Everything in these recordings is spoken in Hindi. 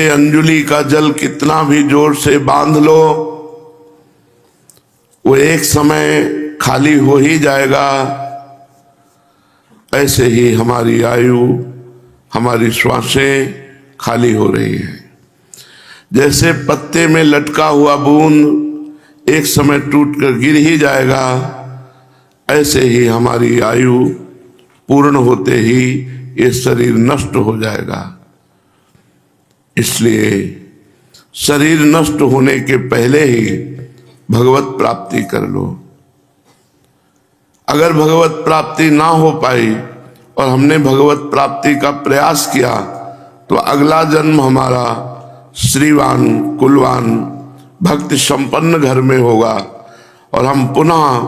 अंजुली का जल कितना भी जोर से बांध लो, वो एक समय खाली हो ही जाएगा। ऐसे ही हमारी आयु, हमारी श्वासें खाली हो रही है। जैसे पत्ते में लटका हुआ बूंद एक समय टूटकर गिर ही जाएगा, ऐसे ही हमारी आयु पूर्ण होते ही ये शरीर नष्ट हो जाएगा। इसलिए शरीर नष्ट होने के पहले ही भगवत प्राप्ति कर लो। अगर भगवत प्राप्ति ना हो पाई और हमने भगवत प्राप्ति का प्रयास किया तो अगला जन्म हमारा श्रीवान, कुलवान, भक्ति संपन्न घर में होगा और हम पुनः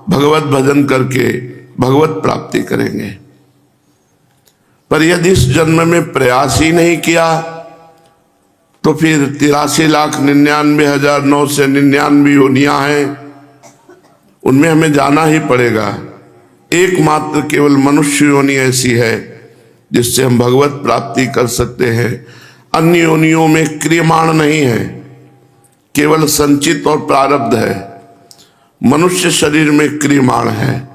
भगवत भजन करके भगवत प्राप्ति करेंगे। पर यदि इस जन्म में प्रयास ही नहीं किया तो फिर 83,99,999 योनियां हैं, उनमें हमें जाना ही पड़ेगा। एकमात्र केवल मनुष्य योनि ऐसी है जिससे हम भगवत प्राप्ति कर सकते हैं। अन्य योनियों में क्रियमाण नहीं है, केवल संचित और प्रारब्ध है। मनुष्य शरीर में क्रियमाण है,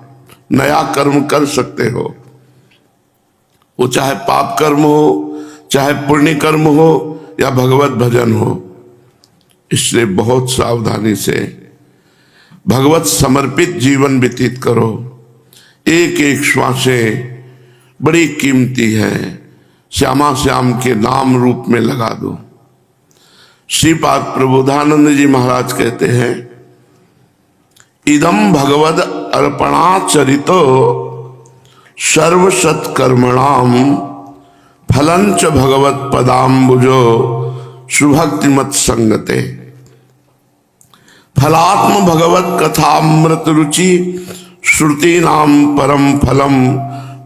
नया कर्म कर सकते हो, वो चाहे पाप कर्म हो, चाहे पुण्य कर्म हो या भगवत भजन हो। इसलिए बहुत सावधानी से भगवत समर्पित जीवन व्यतीत करो। एक एक श्वासें बड़ी कीमती है, श्यामा श्याम के नाम रूप में लगा दो। श्रीपाद प्रबोधानंद जी महाराज कहते हैं, इदम भगवद अर्पणाचरितो सर्वसत कर्मणाम फलंच भगवत पदाम्बुजो सुभक्तिमत संगते। फलात्म भगवत कथामृत रुचि श्रुति नाम परम फलम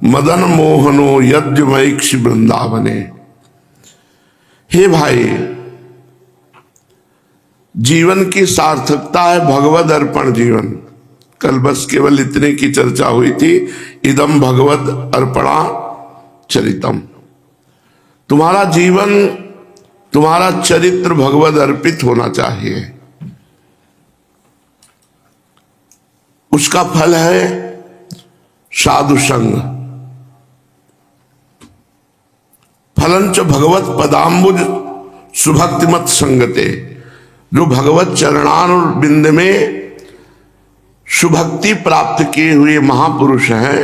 मदन मोहनो यज्ञमैक्ष वृंदावने। हे भाई, जीवन की सार्थकता है भगवद अर्पण जीवन। कल बस केवल इतने की चर्चा हुई थी, इदम भगवद अर्पणा चरितम। तुम्हारा जीवन, तुम्हारा चरित्र भगवद अर्पित होना चाहिए। उसका फल है साधु संग। फलंच भगवत पदाम्बुज सुभक्तिमत संगते। जो भगवत चरणार बिंद में सुभक्ति प्राप्त किए हुए महापुरुष हैं,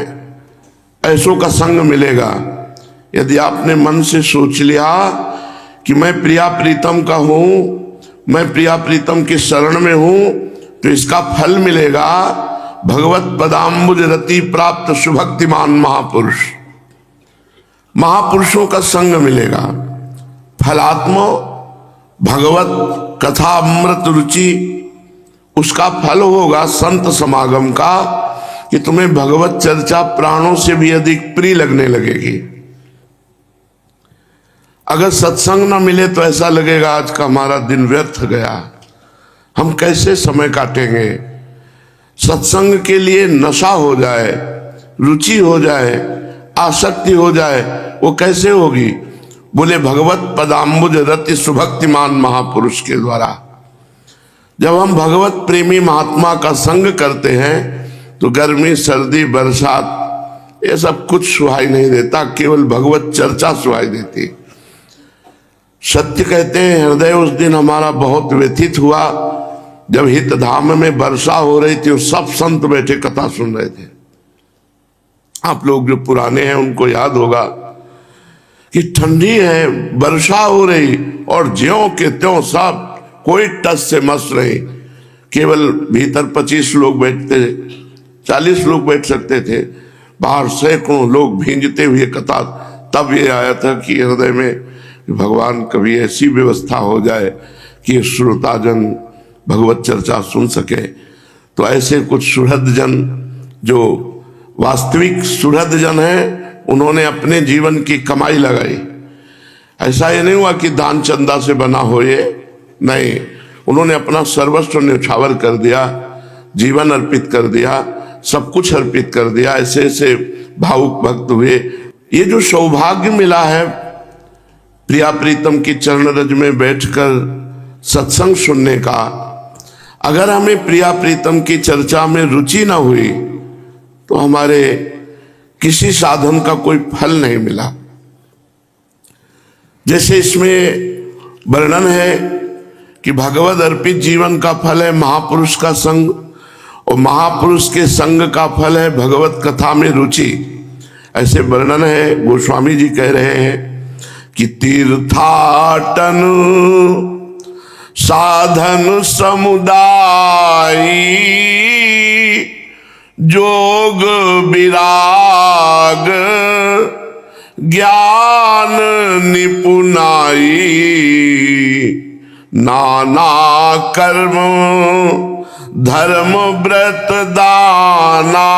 ऐसों का संग मिलेगा। यदि आपने मन से सोच लिया कि मैं प्रिया प्रीतम का हूं, मैं प्रिया प्रीतम के शरण में हूं, तो इसका फल मिलेगा भगवत पदाम्बुज रति प्राप्त सुभक्तिमान महापुरुष। महापुरुषों का संग मिलेगा। फलात्म भगवत कथा अमृत रुचि, उसका फल होगा संत समागम का कि तुम्हें भगवत चर्चा प्राणों से भी अधिक प्रिय लगने लगेगी। अगर सत्संग न मिले तो ऐसा लगेगा आज का हमारा दिन व्यर्थ गया, हम कैसे समय काटेंगे। सत्संग के लिए नशा हो जाए, रुचि हो जाए, आसक्ति हो जाए, वो कैसे होगी? बोले भगवत पदाम्बुज रति सुभक्तिमान महापुरुष के द्वारा। जब हम भगवत प्रेमी महात्मा का संग करते हैं तो गर्मी, सर्दी, बरसात ये सब कुछ सुहाई नहीं देता, केवल भगवत चर्चा सुहाई देती। सत्य कहते हैं, हृदय उस दिन हमारा बहुत व्यथित हुआ जब हित धाम में वर्षा हो रही थी और सब संत बैठे कथा सुन रहे थे। आप लोग जो पुराने हैं उनको याद होगा कि ठंडी है, वर्षा हो रही और ज्यों के त्यों सब कोई टस से मस नहीं। केवल भीतर 25 लोग बैठते, 40 लोग बैठ सकते थे, बाहर सैकड़ों लोग भींजते हुए कथा। तब ये आया था कि हृदय में भगवान कभी ऐसी व्यवस्था हो जाए कि श्रोताजन भगवत चर्चा सुन सके। तो ऐसे कुछ सुहृद जन, जो वास्तविक सुहृद जन हैं, उन्होंने अपने जीवन की कमाई लगाई। ऐसा ये नहीं हुआ कि दान चंदा से बना हो, ये नहीं, उन्होंने अपना सर्वस्व न्यौछावर कर दिया, जीवन अर्पित कर दिया, सब कुछ अर्पित कर दिया। ऐसे ऐसे भावुक भक्त हुए। ये जो सौभाग्य मिला है प्रिया प्रीतम की चरण रज में बैठकर सत्संग सुनने का, अगर हमें प्रिया प्रीतम की चर्चा में रुचि ना हुई तो हमारे किसी साधन का कोई फल नहीं मिला। जैसे इसमें वर्णन है कि भगवद अर्पित जीवन का फल है महापुरुष का संग, और महापुरुष के संग का फल है भगवत कथा में रुचि। ऐसे वर्णन है, गोस्वामी जी कह रहे हैं कि तीर्थाटन साधन समुदाय जोग विराग ज्ञान निपुणाई नाना कर्म धर्म व्रत दाना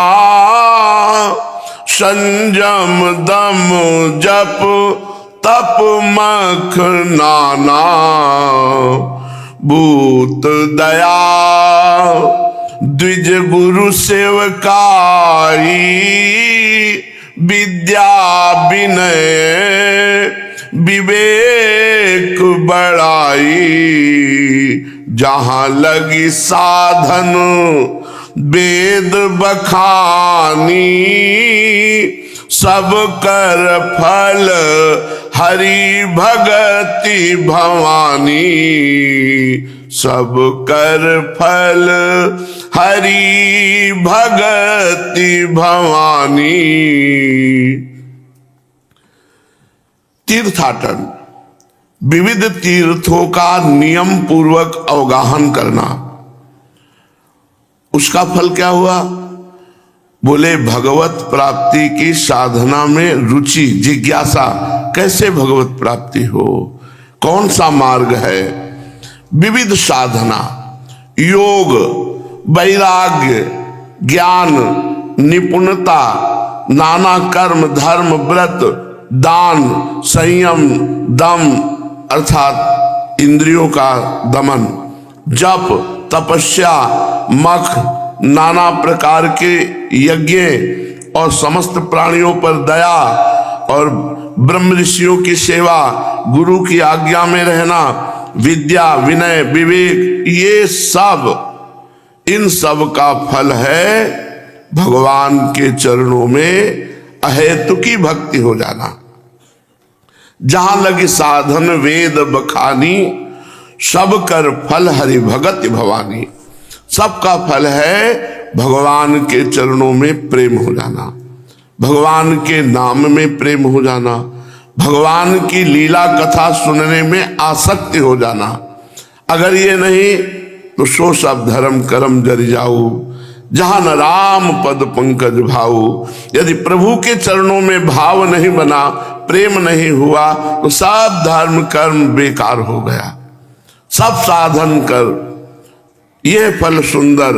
संयम दम जप तप मख नाना भूत दया द्विज गुरु सेवकाई विद्या विनय विवेक बड़ाई जहां लगी साधन वेद बखानी सब कर फल हरि भगति भवानी सब कर फल हरि भगति भवानी। तीर्थाटन विविध तीर्थों का नियम पूर्वक अवगाहन करना, उसका फल क्या हुआ? बोले भगवत प्राप्ति की साधना में रुचि, जिज्ञासा, कैसे भगवत प्राप्ति हो, कौन सा मार्ग है। विविध साधना, योग, वैराग्य, ज्ञान, निपुणता, नाना कर्म धर्म व्रत दान संयम दम अर्थात इंद्रियों का दमन, जप तपस्या मख नाना प्रकार के यज्ञ और समस्त प्राणियों पर दया और ब्रह्म ऋषियों की सेवा, गुरु की आज्ञा में रहना, विद्या विनय विवेक, ये सब इन सब का फल है भगवान के चरणों में अहेतुकी भक्ति हो जाना। जहां लगी साधन वेद बखानी सब कर फल हरि भगति भवानी। सबका फल है भगवान के चरणों में प्रेम हो जाना, भगवान के नाम में प्रेम हो जाना, भगवान की लीला कथा सुनने में आसक्ति हो जाना। अगर ये नहीं तो सो सब धर्म कर्म जरि जाऊ, जहां न राम पद पंकज भाऊ। यदि प्रभु के चरणों में भाव नहीं बना, प्रेम नहीं हुआ, तो सब धर्म कर्म बेकार हो गया। सब साधन कर ये फल सुंदर,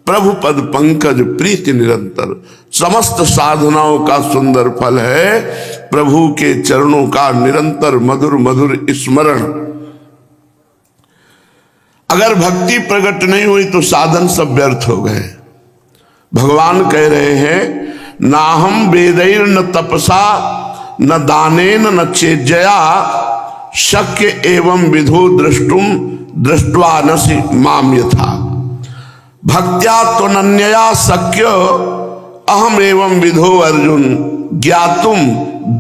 प्रभु पद पंकज प्रीति निरंतर। समस्त साधनाओं का सुंदर फल है प्रभु के चरणों का निरंतर मधुर मधुर स्मरण। अगर भक्ति प्रकट नहीं हुई तो साधन सब व्यर्थ हो गए। भगवान कह रहे हैं ना हम वेदैर न तपसा न दानेन न चेज्जया शक्य एवं विधो द्रष्टुम दृष्ट्वा नसि माम यथा। भक्त्या त्वनन्यया शक्य अहम एवं विधो अर्जुन ज्ञातुम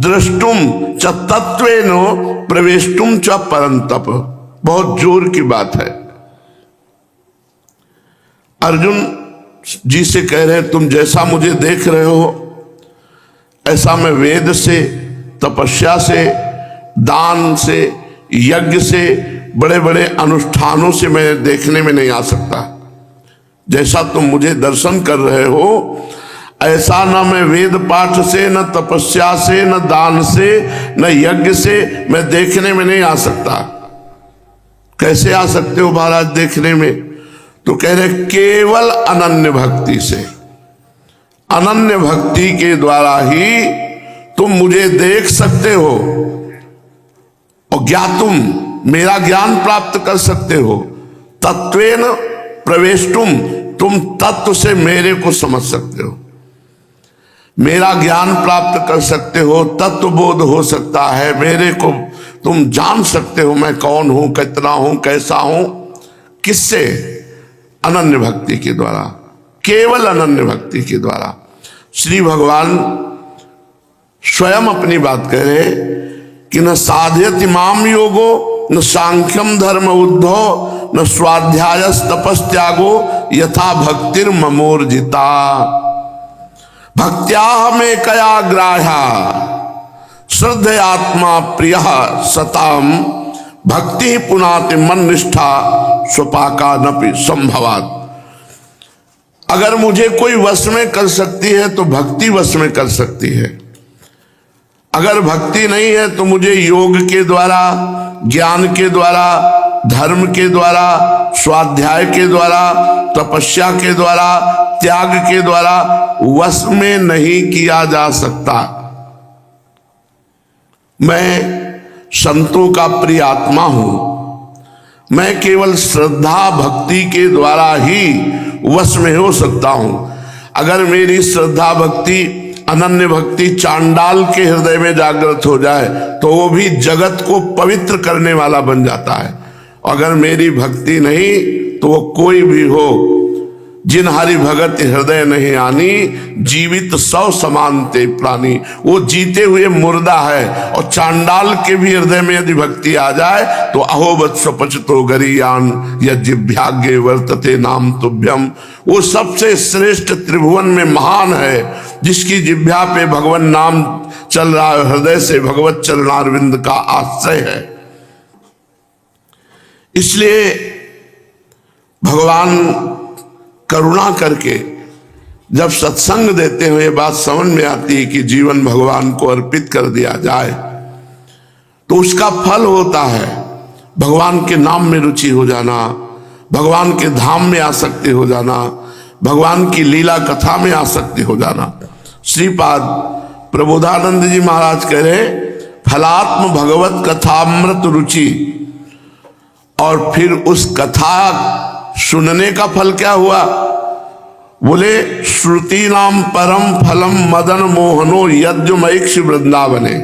द्रष्टुम च तत्वेन प्रवेष्टुम च परंतप। बहुत जोर की बात है। अर्जुन जी से कह रहे हैं तुम जैसा मुझे देख रहे हो ऐसा मैं वेद से तपस्या से दान से यज्ञ से बड़े बड़े अनुष्ठानों से मैं देखने में नहीं आ सकता। जैसा तुम मुझे दर्शन कर रहे हो ऐसा न मैं वेद पाठ से न तपस्या से न दान से न यज्ञ से मैं देखने में नहीं आ सकता। कैसे आ सकते हो महाराज देखने में? तो कह रहे केवल अनन्य भक्ति से, अनन्य भक्ति के द्वारा ही तुम मुझे देख सकते हो और ज्ञातुम मेरा ज्ञान प्राप्त कर सकते हो। तत्वेन प्रवेष्टुम तुम तत्व से मेरे को समझ सकते हो, मेरा ज्ञान प्राप्त कर सकते हो, तत्व बोध हो सकता है, मेरे को तुम जान सकते हो मैं कौन हूं, कितना हूं, कैसा हूं। किससे? अनन्य भक्ति के द्वारा, केवल अनन्य भक्ति के द्वारा। श्री भगवान स्वयं अपनी बात कह रहे कि न साधयति माम योगो न सांख्यम धर्म उद्धो न स्वाध्यायस तपस्त्यागो यथा भक्तिर ममोर्जिता। भक्त्या में कया ग्राह्या श्रद्धयात्मा प्रिय सताम भक्ति पुनाति मन निष्ठा स्वपाका नपि संभवात। अगर मुझे कोई वश में कर सकती है तो भक्ति वश में कर सकती है। अगर भक्ति नहीं है तो मुझे योग के द्वारा, ज्ञान के द्वारा, धर्म के द्वारा, स्वाध्याय के द्वारा, तपस्या के द्वारा, त्याग के द्वारा वश में नहीं किया जा सकता। मैं संतों का प्रिय आत्मा हूं। मैं केवल श्रद्धा भक्ति के द्वारा ही वश में हो सकता हूं। अगर मेरी श्रद्धा भक्ति, अनन्य भक्ति चांडाल के हृदय में जागृत हो जाए तो वो भी जगत को पवित्र करने वाला बन जाता है। अगर मेरी भक्ति नहीं तो वो कोई भी हो, जिन हरि भगत हृदय नहीं आनी जीवित सौ समान ते प्राणी, वो जीते हुए मुर्दा है। और चांडाल के भी हृदय में यदि भक्ति आ जाए तो अहो वत्स पचतो गरीयान यज्ञाग्ञे वर्तते नाम तुभ्यम। वो सबसे श्रेष्ठ त्रिभुवन में महान है जिसकी जिह्वा पे भगवान नाम चल रहा है, हृदय से भगवत चरणारविंद का आश्रय है। इसलिए भगवान करुणा करके जब सत्संग देते हुए बात समझ में आती है कि जीवन भगवान को अर्पित कर दिया जाए तो उसका फल होता है भगवान के नाम में रुचि हो जाना, भगवान के धाम में आसक्ति हो जाना, भगवान की लीला कथा में आसक्ति हो जाना। श्रीपाद प्रबोधानंद जी महाराज कह रहे फलात्म भगवत कथामृत रुचि। और फिर उस कथा सुनने का फल क्या हुआ? बोले श्रुति नाम परम फलम मदन मोहनो यज्ञमैक्ष वृंदावने।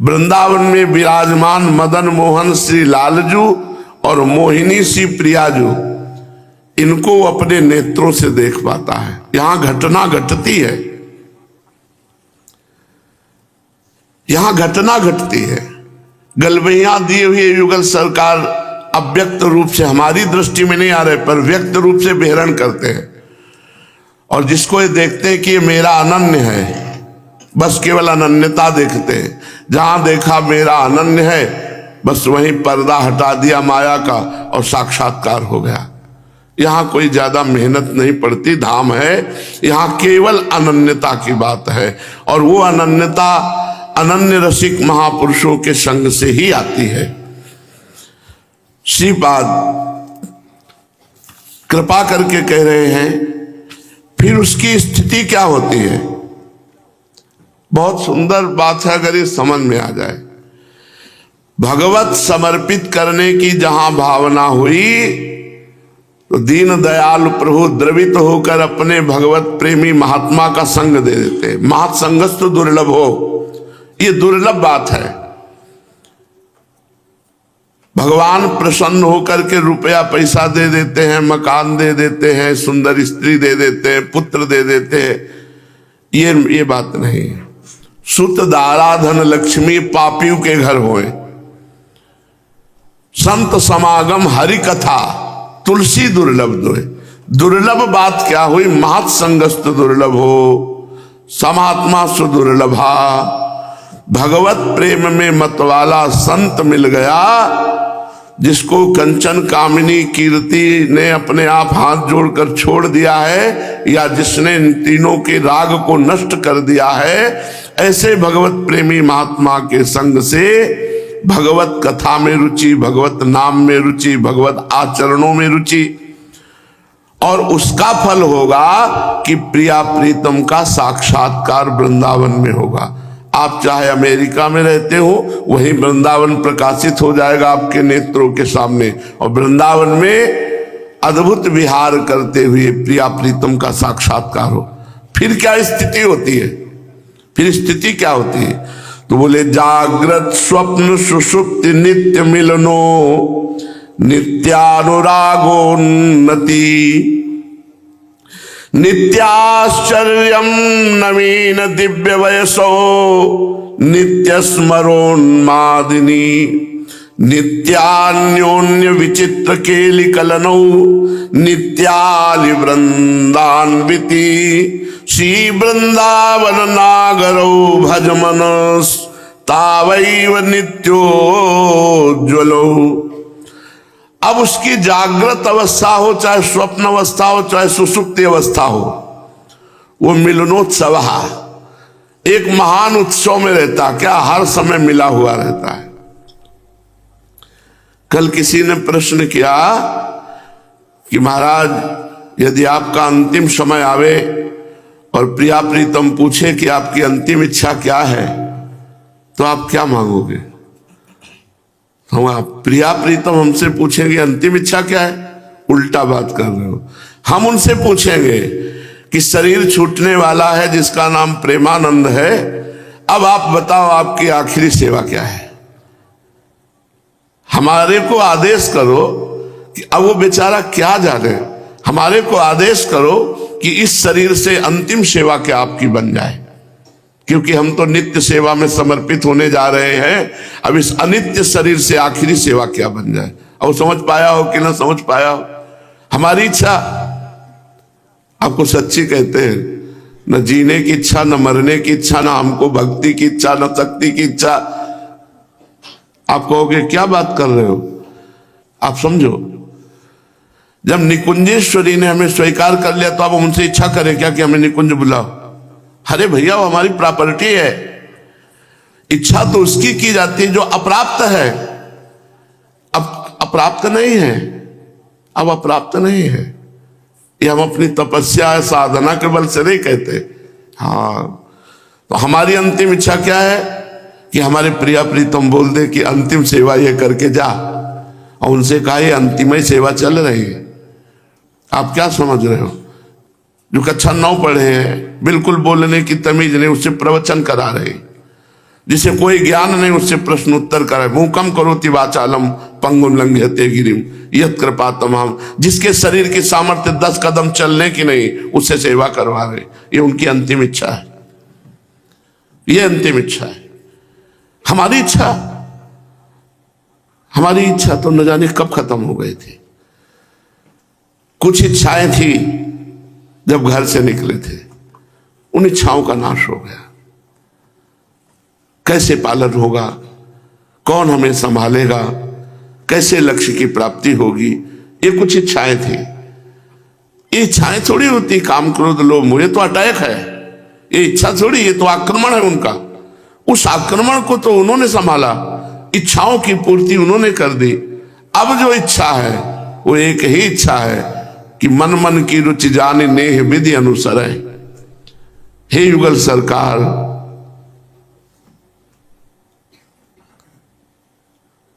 वृंदावन में विराजमान मदन मोहन श्री लालजू और मोहिनी श्री प्रियाजू, इनको अपने नेत्रों से देख पाता है। यहां घटना घटती है, यहां घटना घटती है। गलबैया दिए हुए युगल सरकार अव्यक्त रूप से हमारी दृष्टि में नहीं आ रहे पर व्यक्त रूप से बेहरण करते हैं। और जिसको ये देखते हैं कि ये मेरा अनन्य है, बस केवल अनन्यता देखते हैं। जहां देखा मेरा अनन्य है बस वहीं पर्दा हटा दिया माया का और साक्षात्कार हो गया। यहां कोई ज्यादा मेहनत नहीं पड़ती, धाम है यहां केवल अनन्यता की बात है। और वो अनन्यता अनन्य रसिक महापुरुषों के संग से ही आती है। श्रीपाद कृपा करके कह रहे हैं फिर उसकी स्थिति क्या होती है। बहुत सुंदर बात है अगर ये समझ में आ जाए। भगवत समर्पित करने की जहां भावना हुई तो दीन दयाल प्रभु द्रवित होकर अपने भगवत प्रेमी महात्मा का संग दे देते। महात्संगस्तु दुर्लभ हो, ये दुर्लभ बात है। भगवान प्रसन्न होकर के रुपया पैसा दे देते हैं, मकान दे देते हैं, सुंदर स्त्री दे देते हैं, पुत्र दे देते हैं, ये बात नहीं। सुत दारा धन लक्ष्मी पापियों के घर होए, संत समागम हरि कथा तुलसी दुर्लभ दोए। दुर्लभ बात क्या हुई? महत्संगस्त दुर्लभ हो, समात्मा सुदुर्लभा। भगवत प्रेम में मतवाला संत मिल गया जिसको कंचन कामिनी कीर्ति ने अपने आप हाथ जोड़कर छोड़ दिया है या जिसने इन तीनों के राग को नष्ट कर दिया है। ऐसे भगवत प्रेमी महात्मा के संग से भगवत कथा में रुचि, भगवत नाम में रुचि, भगवत आचरणों में रुचि, और उसका फल होगा कि प्रिया प्रीतम का साक्षात्कार वृंदावन में होगा। आप चाहे अमेरिका में रहते हो वहीं वृंदावन प्रकाशित हो जाएगा आपके नेत्रों के सामने, और वृंदावन में अद्भुत विहार करते हुए प्रिया प्रीतम का साक्षात्कार हो। फिर क्या स्थिति होती है? फिर स्थिति क्या होती है? तो बोले जागृत स्वप्न सुषुप्ति नित्य मिलनो नित्यानुरागोन्नति नित्याश्चर्यम नवीन दिव्य वयसो नित्य स्मरोन्मादिनी नित्यान्योन्य विचित्र केलि कलनौ नित्यालि वृंदान्विति श्री वृंदावन नागरौ भजमन तावैव नित्योज्वलो। अब उसकी जागृत अवस्था हो, चाहे स्वप्न अवस्था हो, चाहे सुसुप्ति अवस्था हो, वो मिलनोत्सव एक महान उत्सव में रहता, क्या हर समय मिला हुआ रहता है। कल किसी ने प्रश्न किया कि महाराज यदि आपका अंतिम समय आवे और प्रिया प्रीतम पूछे कि आपकी अंतिम इच्छा क्या है तो आप क्या मांगोगे? हम प्रिया प्रीतम हमसे पूछेंगे अंतिम इच्छा क्या है? उल्टा बात कर रहे हो। हम उनसे पूछेंगे कि शरीर छूटने वाला है जिसका नाम प्रेमानंद है, अब आप बताओ आपकी आखिरी सेवा क्या है? हमारे को आदेश करो कि अब वो बेचारा क्या जाने, हमारे को आदेश करो कि इस शरीर से अंतिम सेवा क्या आपकी बन जाए, क्योंकि हम तो नित्य सेवा में समर्पित होने जा रहे हैं। अब इस अनित्य शरीर से आखिरी सेवा क्या बन जाए। अब समझ पाया हो कि ना समझ पाया हो? हमारी इच्छा, आपको सच्ची कहते हैं, न जीने की इच्छा, न मरने की इच्छा, न हमको भक्ति की इच्छा, न शक्ति की इच्छा। आप कहोगे क्या बात कर रहे हो? आप समझो, जब निकुंजेश्वरी ने हमें स्वीकार कर लिया तो अब उनसे इच्छा करें क्या कि हमें निकुंज बुलाओ? अरे भैया वो हमारी प्रॉपर्टी है। इच्छा तो उसकी की जाती है जो अप्राप्त है। अब अप्राप्त नहीं है, अब अप्राप्त नहीं है। ये हम अपनी तपस्या साधना के बल से नहीं कहते। हाँ, तो हमारी अंतिम इच्छा क्या है कि हमारे प्रिया प्रीतम बोल दे कि अंतिम सेवा ये करके जा, और उनसे कहा ये अंतिम ही सेवा चल रही है। आप क्या समझ रहे हो? जो कक्षा 9 पढ़े हैं, बिल्कुल बोलने की तमीज नहीं, उससे प्रवचन करा रहे, जिसे कोई ज्ञान नहीं उससे प्रश्न उत्तर कराए। मूकम करोति वाचालम पंगुम लंघयते गिरिम यत् कृपा तमाम। जिसके शरीर की सामर्थ्य 10 कदम चलने की नहीं, उससे सेवा करवा रहे। ये उनकी अंतिम इच्छा है, ये अंतिम इच्छा है। हमारी इच्छा तो न जाने कब खत्म हो गई थी। कुछ इच्छाएं थी जब घर से निकले थे, उन इच्छाओं का नाश हो गया। कैसे पालन होगा, कौन हमें संभालेगा, कैसे लक्ष्य की प्राप्ति होगी, ये कुछ इच्छाएं थी। ये इच्छाएं थोड़ी होती काम क्रोध लोभ मोह, ये तो अटैक है। ये इच्छा थोड़ी, ये तो आक्रमण है उनका। उस आक्रमण को तो उन्होंने संभाला, इच्छाओं की पूर्ति उन्होंने कर दी। अब जो इच्छा है वो एक ही इच्छा है कि मन मन की रुचि जाने नेह विधि अनुसार है। हे युगल सरकार,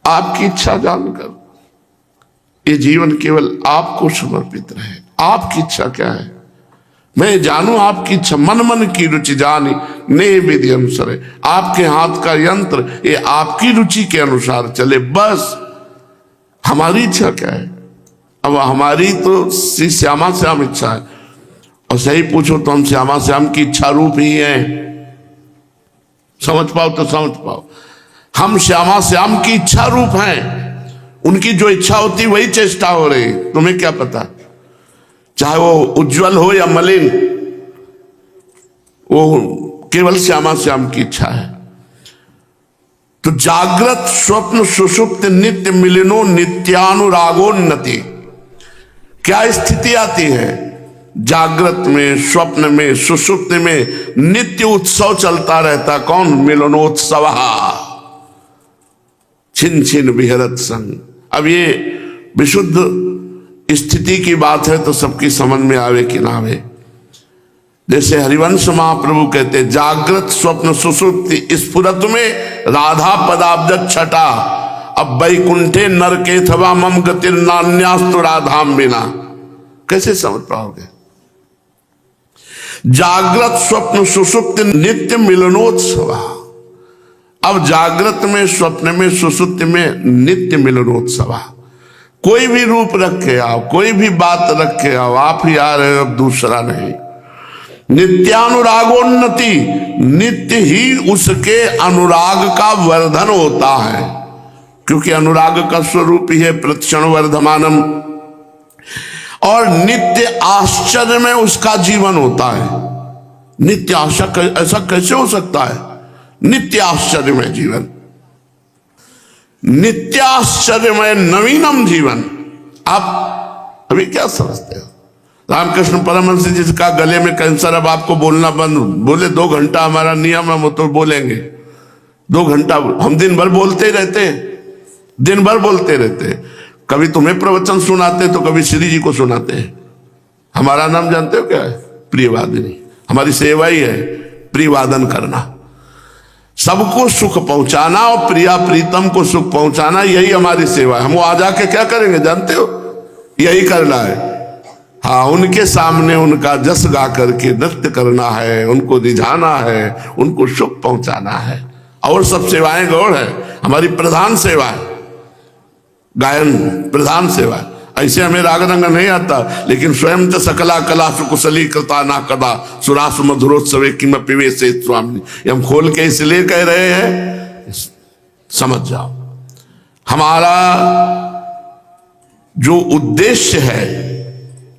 आपकी इच्छा जानकर ये जीवन केवल आपको समर्पित रहे। आपकी इच्छा क्या है मैं जानूं, आपकी इच्छा। मन मन की रुचि जानी नेह विधि अनुसार है। आपके हाथ का यंत्र ये आपकी रुचि के अनुसार चले, बस। हमारी इच्छा क्या है? अब हमारी तो श्री श्यामा श्याम इच्छा है, और सही पूछो तो हम श्यामा श्याम की इच्छा रूप ही हैं। समझ पाओ तो समझ पाओ, हम श्यामा श्याम की इच्छा रूप हैं। उनकी जो इच्छा होती वही चेष्टा हो रही। तुम्हें क्या पता, चाहे वो उज्जवल हो या मलिन, वो केवल श्यामा श्याम की इच्छा है। तो जागृत स्वप्न सुषुप्त नित्य मिलनो नित्यानुरागोन्नति। क्या स्थिति आती है? जागृत में, स्वप्न में, सुषुप्त में नित्य उत्सव चलता रहता। कौन? मिलनोत्सव छिन छिन विहरत संग। अब ये विशुद्ध स्थिति की बात है तो सबकी समझ में आवे कि ना आवे। जैसे हरिवंश महाप्रभु कहते, जागृत स्वप्न सुषुप्ति स्फुरत में राधा पदाब्ज छटा, अब वैकुंठे नरके थवा मम गतिर नान्यास्तु राधाम बिना। कैसे समझ पाओगे? जागृत स्वप्न सुषुप्ति नित्य मिलनोत्सव। अब जागृत में, स्वप्न में, सुषुप्ति में नित्य मिलनोत्सवा। कोई भी रूप रखे आओ, कोई भी बात रखे आओ, आप ही आ रहे हो, अब दूसरा नहीं। नित्यानुरागोन्नति, नित्य ही उसके अनुराग का वर्धन होता है, क्योंकि अनुराग का स्वरूप ही है प्रतिक्षण वर्धमानम। और नित्य आश्चर्य में उसका जीवन होता है। नित्य आश्चर्य, ऐसा कैसे हो सकता है? नित्य आश्चर्य में जीवन, नित्य आश्चर्य में नवीनम जीवन। आप अभी क्या समझते हो? रामकृष्ण परमहंस जिसका गले में कैंसर, अब आपको बोलना बंद, बोले 2 घंटा हमारा नियम है, वो तो बोलेंगे 2 घंटा। हम दिन भर बोलते ही रहते हैं, दिन भर बोलते रहते हैं। कभी तुम्हें प्रवचन सुनाते तो कभी श्री जी को सुनाते हैं। हमारा नाम जानते हो क्या है? प्रियवादिनी। हमारी सेवा ही है प्रियवादन करना, सबको सुख पहुंचाना और प्रिया प्रीतम को सुख पहुंचाना, यही हमारी सेवा है। हम वो आ जाके क्या करेंगे जानते हो? यही करना है। हाँ, उनके सामने उनका जस गा करके नृत्य करना है, उनको रिझाना है, उनको सुख पहुंचाना है। और सब सेवाएं गौड़ है, हमारी प्रधान सेवा है गायन, प्रधान सेवा है। ऐसे हमें राग रंग नहीं आता, लेकिन स्वयं च सकला कला सुकुशली कृता ना कदा सुरासु मधुरोत्सवे किमपि वे से स्वामी। हम खोल के इसलिए कह रहे हैं, समझ जाओ। हमारा जो उद्देश्य है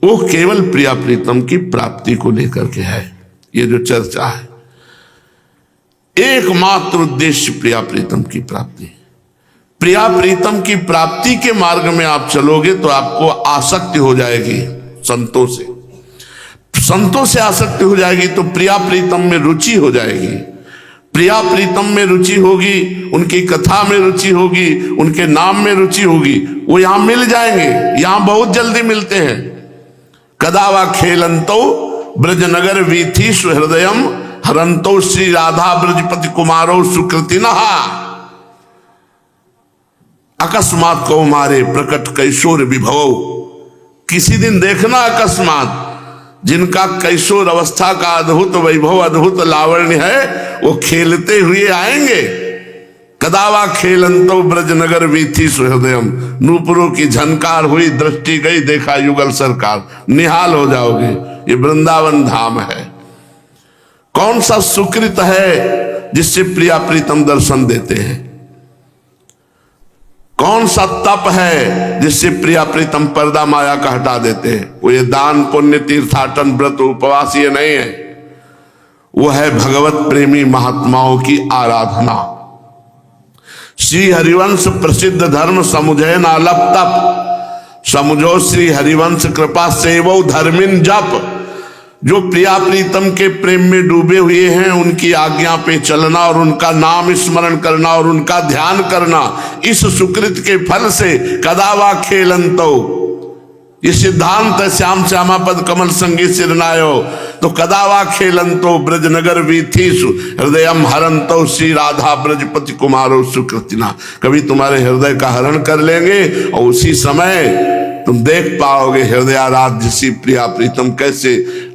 वो केवल प्रिया प्रीतम की प्राप्ति को लेकर के है। ये जो चर्चा है, एकमात्र उद्देश्य प्रिया प्रीतम की प्राप्ति। प्रिया प्रीतम की प्राप्ति के मार्ग में आप चलोगे तो आपको आसक्ति हो जाएगी संतों से, संतों से आसक्ति हो जाएगी तो प्रिया प्रीतम में रुचि हो जाएगी। प्रिया प्रीतम में रुचि होगी, उनकी कथा में रुचि होगी, उनके नाम में रुचि होगी, वो यहां मिल जाएंगे, यहां बहुत जल्दी मिलते हैं। कदावा खेलंतो ब्रजनगर वीथी सुहृदयम हरंतो श्री राधा ब्रजपति कुमारो सुकृतिनहा। अकस्मात को मारे प्रकट कैशोर विभव। किसी दिन देखना अकस्मात जिनका कैशोर अवस्था का अद्भुत वैभव, अद्भुत लावण्य है, वो खेलते हुए आएंगे। कदावा खेलंतो ब्रजनगर वीथी सुहृदयम। नूपुरों की झनकार हुई, दृष्टि गई, देखा युगल सरकार, निहाल हो जाओगे। ये वृंदावन धाम है। कौन सा सुकृत है जिससे प्रिया प्रीतम दर्शन देते हैं? कौन सा तप है जिससे प्रिया प्रीतम पर्दा माया का हटा देते हैं? वो ये दान पुण्य तीर्थाटन व्रत उपवास ये नहीं है, वो है भगवत प्रेमी महात्माओं की आराधना। श्री हरिवंश प्रसिद्ध धर्म समुझे नालप तप, समुझो श्री हरिवंश कृपा सेवो धर्मिन जप। जो प्रिया प्रीतम के प्रेम में डूबे हुए हैं, उनकी आज्ञा पे चलना और उनका नाम स्मरण करना और उनका ध्यान करना, इस सुकृत के फल से कदावा खेलंतो, ये सिद्धांत है श्याम श्यामा पद कमल संगी सिरनायो। तो कदावा खेलंतो ब्रजनगर वीथीसु हृदयम हरंतो श्री राधा ब्रजपति कुमारो सुकृतिना। कभी तुम्हारे हृदय का हरण कर लेंगे और उसी समय तुम देख पाओगे हृदयाराध्य श्री प्रिया प्रीतम कैसे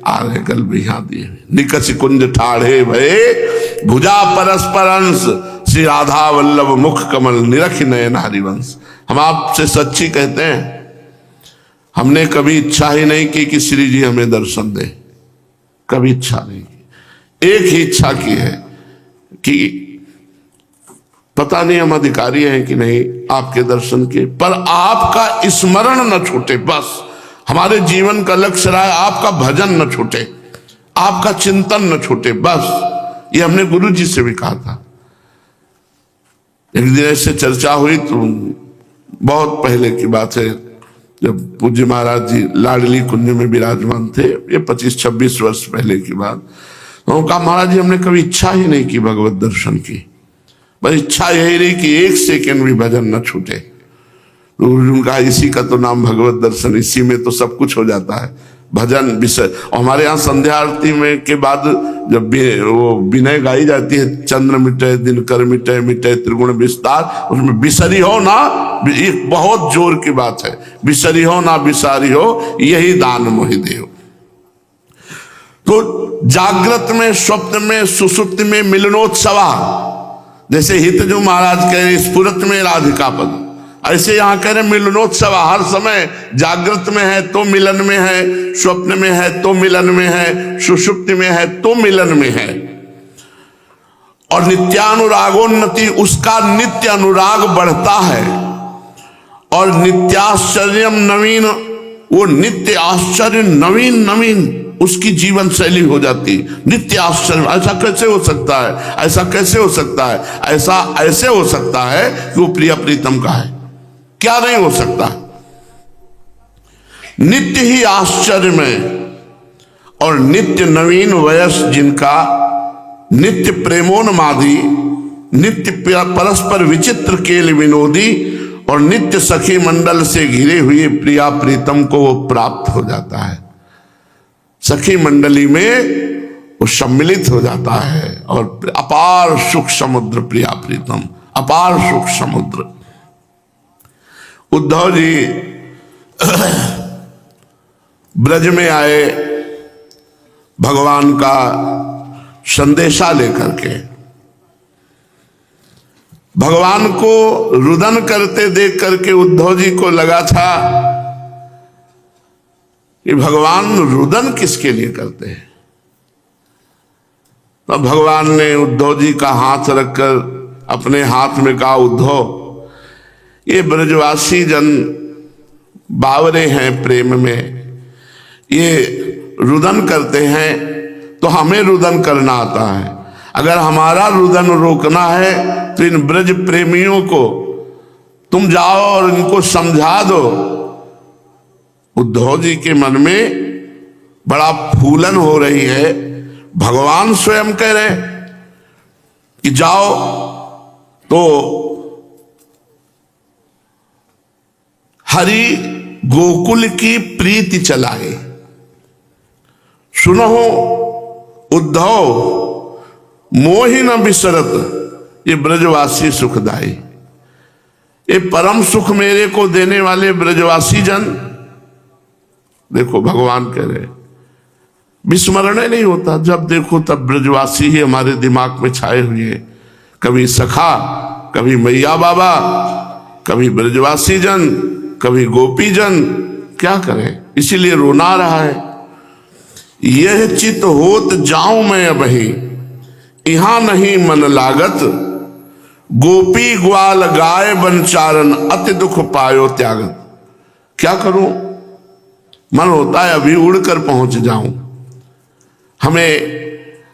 आ रहे गल बिहा दिए निकस कुंज ठाढ़े भये भुजा परस्पर अंश श्री राधा वल्लभ मुख कमल निरख नयन हरिवंश। हम आपसे सच्ची कहते हैं, हमने कभी इच्छा ही नहीं की कि श्री जी हमें दर्शन दे, कभी इच्छा नहीं की। एक ही इच्छा की है कि पता नहीं हम अधिकारी हैं कि नहीं आपके दर्शन के, पर आपका स्मरण न छूटे। बस हमारे जीवन का लक्ष्य रहा है आपका भजन न छूटे, आपका चिंतन न छूटे। बस ये हमने गुरु जी से भी कहा था। एक दिन ऐसे चर्चा हुई तो बहुत पहले की बात है, जब पूज्य महाराज जी लाडली कुंज में विराजमान थे, ये 25-26 वर्ष पहले की बात। उन्होंने कहा महाराज जी हमने कभी इच्छा ही नहीं की भगवत दर्शन की, बस इच्छा यही रही कि 1 सेकंड भी भजन न छूटे। तो उनका इसी का तो नाम भगवत दर्शन, इसी में तो सब कुछ हो जाता है, भजन विषय। और हमारे यहाँ संध्या आरती में के बाद जब वो विनय गाई जाती है, चंद्र मिटे दिनकर मिटे मिटे त्रिगुण विस्तार, उसमें बिसरी हो ना, एक बहुत जोर की बात है, बिसरी हो ना बिसारी हो यही दान मोहि देव। तो जागृत में, स्वप्न में, सुसुप्ति में मिलनोत्सवा, जैसे हित जो महाराज कह रहे स्फुरत में राधिका पद, ऐसे यहां कह रहे मिलनोत्सव हर समय, जागृत में है तो मिलन में है, स्वप्न में है तो मिलन में है, सुषुप्ति में है तो मिलन में है। और नित्यानुरागोन्नति, उसका नित्य अनुराग बढ़ता है। और नित्याश्चर्यम नवीन, वो नित्य आश्चर्य नवीन नवीन उसकी जीवन शैली हो जाती। नित्य आश्चर्य, ऐसा कैसे हो सकता है, ऐसा कैसे हो सकता है, ऐसा ऐसे हो सकता है कि वो प्रिय प्रीतम का है, क्या नहीं हो सकता। नित्य ही आश्चर्य में और नित्य नवीन वयस जिनका, नित्य प्रेमोन्मादी, नित्य परस्पर विचित्र केल विनोदी और नित्य सखी मंडल से घिरे हुए प्रिया प्रीतम को वो प्राप्त हो जाता है। सखी मंडली में वो सम्मिलित हो जाता है और अपार सुख समुद्र प्रिया प्रीतम, अपार सुख समुद्र। उद्धव जी ब्रज में आए भगवान का संदेशा लेकर के। भगवान को रुदन करते देख करके उद्धव जी को लगा था कि भगवान रुदन किसके लिए करते हैं। तो भगवान ने उद्धव जी का हाथ रखकर अपने हाथ में कहा, उद्धव ये ब्रजवासी जन बावरे हैं प्रेम में, ये रुदन करते हैं तो हमें रुदन करना आता है। अगर हमारा रुदन रोकना है तो इन ब्रज प्रेमियों को तुम जाओ और इनको समझा दो। उद्धव जी के मन में बड़ा फूलन हो रही है। भगवान स्वयं कह रहे कि जाओ तो हरि गोकुल की प्रीति चलाए। सुनो उद्धव मोहि न बिसरत ये ब्रजवासी सुखदाई, ये परम सुख मेरे को देने वाले ब्रजवासी जन। देखो भगवान कह रहे विस्मरण नहीं होता, जब देखो तब ब्रजवासी ही हमारे दिमाग में छाए हुए हैं। कभी सखा, कभी मैया बाबा, कभी ब्रजवासी जन, कभी गोपी जन। क्या करें, इसीलिए रोना रहा है। यह चित होत जाऊं मैं अबही, यहां नहीं मन लागत, गोपी ग्वाल गाय बनचारन अति दुख पायो त्यागत। क्या करूं, मन होता है अभी उड़कर पहुंच जाऊं। हमें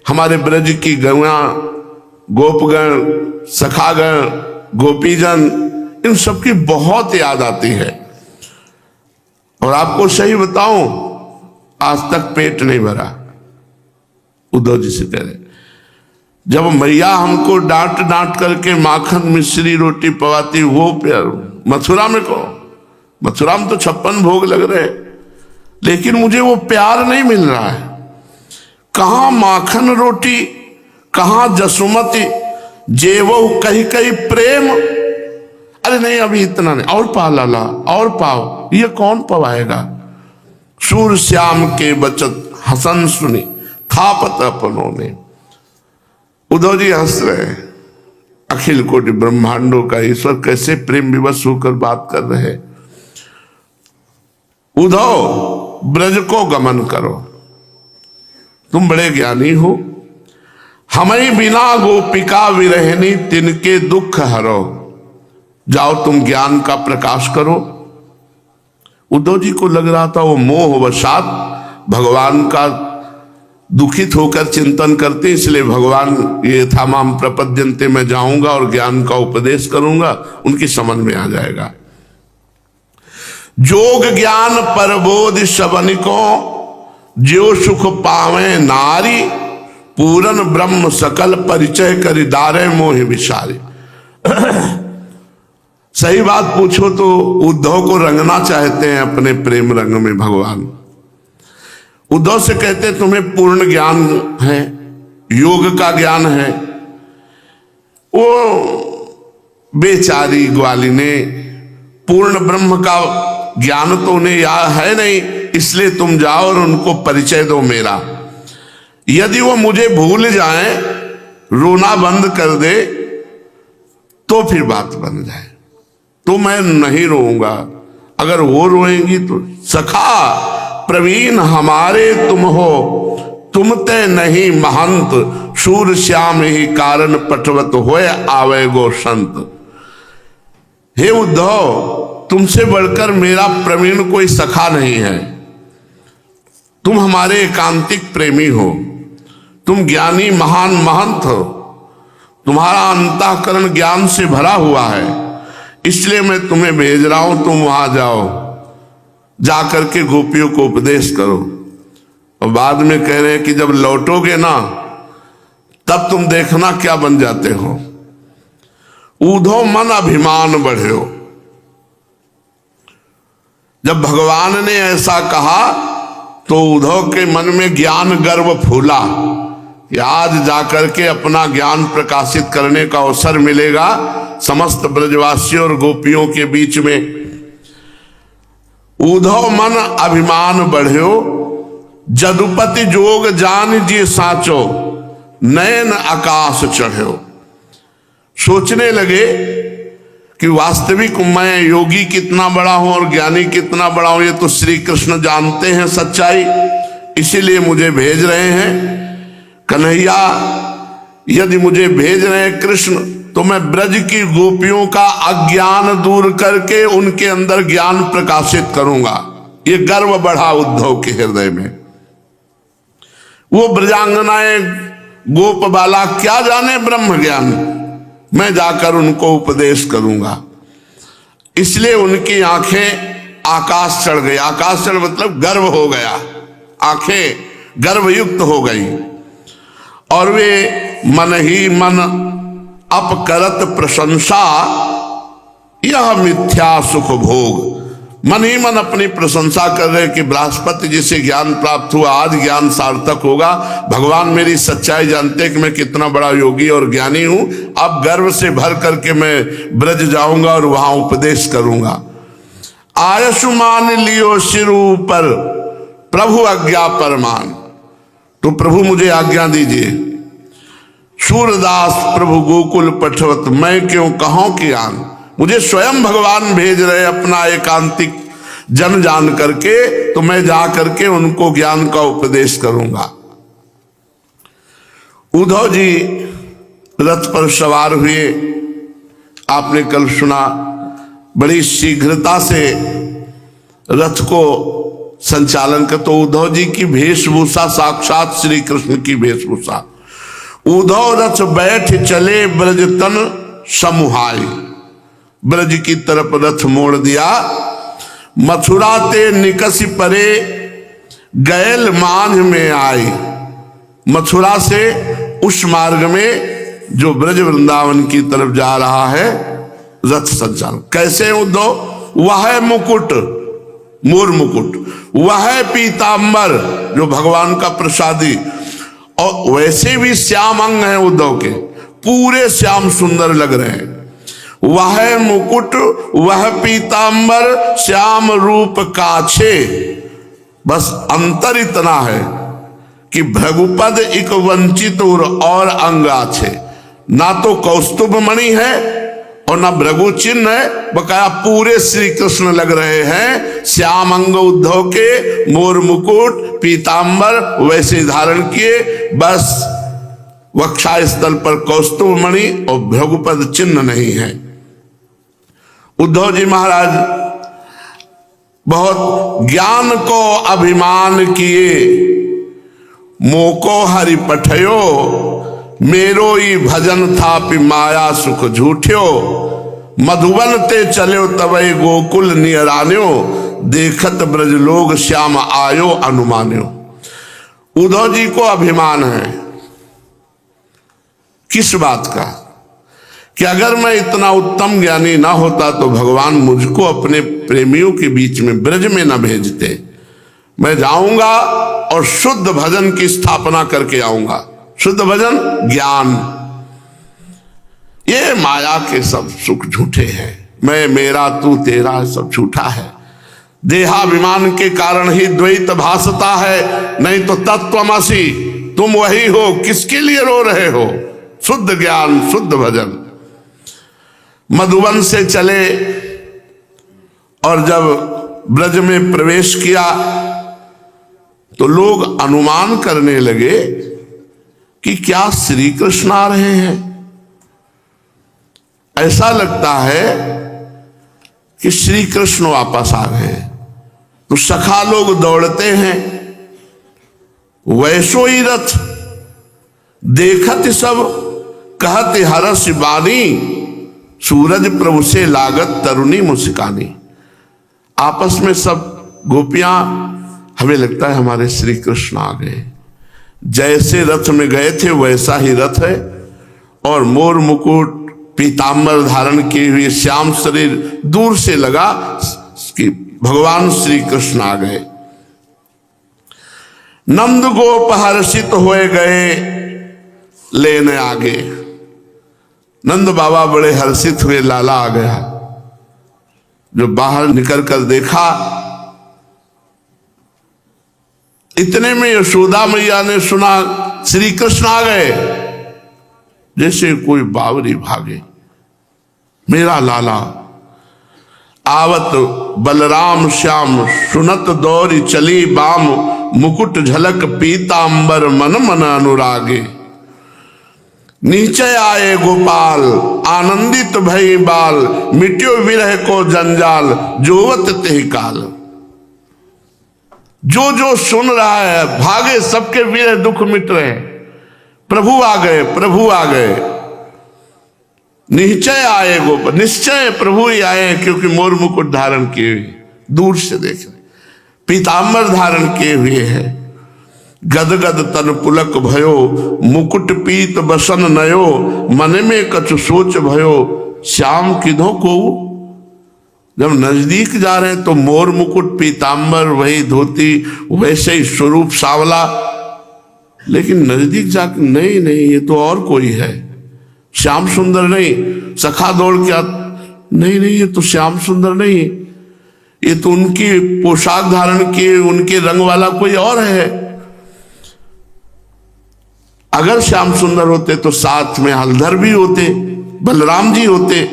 हमारे ब्रज की गौआ, गोपगण, सखागण, गोपीजन, इन सबकी बहुत याद आती है। और आपको सही बताऊं, आज तक पेट नहीं भरा। उद्धव जी से कह रहे, जब मैया हमको डांट डांट करके माखन मिश्री रोटी पवाती, वो प्यार मथुरा में को, मथुरा में तो 56 भोग लग रहे, लेकिन मुझे वो प्यार नहीं मिल रहा है। कहां माखन रोटी, कहां जसुमती, जेवो कही कही प्रेम। अरे नहीं अभी इतना नहीं, और पा लाला, और पाओ। ये कौन पवाएगा। सूर श्याम के बचत हसन सुनी, थापत अपनों ने। उद्धव जी हंस रहे हैं। अखिल कोटि ब्रह्मांडों का ईश्वर कैसे प्रेम विवश होकर बात कर रहे हैं। उद्धव ब्रज को गमन करो, तुम बड़े ज्ञानी हो। हमें बिना गोपिका विरहनी तिनके दुख हरो। जाओ तुम ज्ञान का प्रकाश करो। उद्धव जी को लग रहा था वो मोह वशात भगवान का दुखित होकर चिंतन करते, इसलिए भगवान ये था माम प्रपद्यन्ते, मैं जाऊंगा और ज्ञान का उपदेश करूंगा, उनकी समझ में आ जाएगा। जोग ज्ञान परबोध सबनिको, जो सुख पावे नारी, पूरन ब्रह्म सकल परिचय करि दारे मोहि विसारी। सही बात पूछो तो उद्धव को रंगना चाहते हैं अपने प्रेम रंग में भगवान। उद्धव से कहते हैं तुम्हें पूर्ण ज्ञान है, योग का ज्ञान है। वो बेचारी ग्वालिने पूर्ण ब्रह्म का ज्ञान तो उन्हें याद है नहीं, इसलिए तुम जाओ और उनको परिचय दो मेरा। यदि वो मुझे भूल जाएं, रोना बंद कर दे, तो फिर बात बन जाए, तो मैं नहीं रोऊंगा। अगर वो रोएंगी तो सखा प्रवीण हमारे तुम हो, तुम ते नहीं महंत, शूर श्याम ही कारण पटवत होए आवे गो संत। हे उद्धव, तुमसे बढ़कर मेरा प्रवीण कोई सखा नहीं है। तुम हमारे एकांतिक प्रेमी हो, तुम ज्ञानी महान महंत हो, तुम्हारा अंतःकरण ज्ञान से भरा हुआ है, इसलिए मैं तुम्हें भेज रहा हूं, तुम वहां जाओ, जाकर के गोपियों को उपदेश करो। और बाद में कह रहे हैं कि जब लौटोगे ना तब तुम देखना क्या बन जाते हो। ऊधो मन अभिमान बढ़्यो। जब भगवान ने ऐसा कहा तो उद्धव के मन में ज्ञान गर्व फूला कि आज जाकर के अपना ज्ञान प्रकाशित करने का अवसर मिलेगा समस्त ब्रजवासियों और गोपियों के बीच में। उद्धव मन अभिमान बढ़्यो, जदुपति जोग जान जी साचो, नयन आकाश चढ़्यो। सोचने लगे कि वास्तविक मैं योगी कितना बड़ा हूं और ज्ञानी कितना बड़ा हूं, ये तो श्री कृष्ण जानते हैं सच्चाई, इसीलिए मुझे भेज रहे हैं। कन्हैया यदि मुझे भेज रहे हैं कृष्ण, तो मैं ब्रज की गोपियों का अज्ञान दूर करके उनके अंदर ज्ञान प्रकाशित करूंगा। ये गर्व बढ़ा उद्धव के हृदय में। वो ब्रजांगनाएं गोप बाला क्या जाने ब्रह्म ज्ञान, मैं जाकर उनको उपदेश करूंगा। इसलिए उनकी आंखें आकाश चढ़ गई। आकाश चढ़ मतलब गर्व हो गया, आंखें गर्वयुक्त हो गई। और वे मन ही मन अपकरत प्रशंसा, यह मिथ्या सुख भोग। मन ही मन अपनी प्रशंसा कर रहे कि बृहस्पति जी से ज्ञान प्राप्त हुआ, आज ज्ञान सार्थक होगा। भगवान मेरी सच्चाई जानते कि मैं कितना बड़ा योगी और ज्ञानी हूं। अब गर्व से भर करके मैं ब्रज जाऊंगा और वहां उपदेश करूंगा। आयुष्मान लियो सिर ऊपर, प्रभु आज्ञा परमान। तो प्रभु मुझे आज्ञा दीजिए। सूरदास प्रभु गोकुल पठवत, मैं क्यों कहूं कि आन। मुझे स्वयं भगवान भेज रहे अपना एकांतिक जन जान करके, तो मैं जा करके उनको ज्ञान का उपदेश करूंगा। उद्धव जी रथ पर सवार हुए। आपने कल सुना, बड़ी शीघ्रता से रथ को संचालन कर। तो उद्धव जी की वेशभूषा साक्षात श्री कृष्ण की वेशभूषा। उद्धव रथ बैठ चले ब्रज तन समूहाय। ब्रज की तरफ रथ मोड़ दिया। मथुरा ते निकसी परे, गैल मांझ में आई। मथुरा से उस मार्ग में जो ब्रज वृंदावन की तरफ जा रहा है रथ संचालन। कैसे उद्धव? वह मुकुट, मोर मुकुट, वह पीतांबर जो भगवान का प्रसादी, और वैसे भी श्याम अंग है उद्धव के, पूरे श्याम सुंदर लग रहे हैं। वह मुकुट, वह पीतांबर, श्याम रूप काछे। बस अंतर इतना है कि भृगुपद एक वंचित और अंग आछे। ना तो कौस्तुभ मणि है और ना भृगु चिन्ह है, बकाया पूरे श्री कृष्ण लग रहे हैं। श्याम अंग उद्धव के, मोर मुकुट, पीतांबर वैसे धारण किए। बस वक्षा स्थल पर कौस्तुभ मणि और भृगुपद चिन्ह नहीं है। उद्धव जी महाराज बहुत ज्ञान को अभिमान किए। मोको हरि पठयो, मेरो ही भजन था पि माया सुख झूठ्यो। मधुबन ते चलो तवै गोकुल नियरान्यो, देखत ब्रज लोग श्याम आयो अनुमान्यो। उद्धव जी को अभिमान है किस बात का? कि अगर मैं इतना उत्तम ज्ञानी ना होता तो भगवान मुझको अपने प्रेमियों के बीच में ब्रज में न भेजते। मैं जाऊंगा और शुद्ध भजन की स्थापना करके आऊंगा। शुद्ध भजन ज्ञान। ये माया के सब सुख झूठे हैं। मैं, मेरा, तू, तेरा सब झूठा है। देहाभिमान के कारण ही द्वैत भासता है, नहीं तो तत्वमसि तुम वही हो। किसके लिए रो रहे हो? शुद्ध ज्ञान, शुद्ध भजन। मधुवन से चले और जब ब्रज में प्रवेश किया तो लोग अनुमान करने लगे कि क्या श्री कृष्ण आ रहे हैं। ऐसा लगता है कि श्री कृष्ण वापस आ गए। तो सखा लोग दौड़ते हैं, वैसो ही रथ देखत सब कहत हरस बानी, सूरज प्रभु से लागत तरुणी मुस्कानी। आपस में सब गोपियां, हमें लगता है हमारे श्री कृष्ण आ गए। जैसे रथ में गए थे वैसा ही रथ है, और मोर मुकुट पीतांबर धारण किए हुए श्याम शरीर दूर से लगा कि भगवान श्री कृष्ण आ गए। नंद गोप हर्षित हुए गए लेने आगे। नंद बाबा बड़े हर्षित हुए, लाला आ गया। जो बाहर निकल कर देखा, इतने में यशोदा मैया ने सुना श्री कृष्ण आ गए। जैसे कोई बावरी भागे, मेरा लाला। आवत बलराम श्याम सुनत दौरी चली बाम, मुकुट झलक पीतांबर मन मन अनुरागे। नीचे आए गोपाल आनंदित भई बाल, मिट्यो विरह को जंजाल जोवत तेहि काल। जो जो सुन रहा है भागे, सबके विरह दुख मिट रहे। प्रभु आ गए, प्रभु आ गए। निश्चय आए गोपाल, निश्चय प्रभु ही आए, क्योंकि मोर मुकुट धारण किए हुए, दूर से देख रहे, पीतांबर धारण किए हुए है। गदगद तन पुलक भयो, मुकुट पीत बसन नयो, मन में कछु सोच भयो, श्याम किधो को। जब नजदीक जा रहे हैं तो मोर मुकुट पीतांबर, वही धोती, वैसे ही स्वरूप सावला। लेकिन नजदीक जाकर नहीं नहीं, ये तो और कोई है, श्याम सुंदर नहीं। सखा दौड़ के नहीं नहीं, ये तो श्याम सुंदर नहीं, ये तो उनकी पोशाक धारण किए उनके रंग वाला कोई और है। अगर श्याम सुंदर होते तो साथ में हलधर भी होते, बलराम जी होते।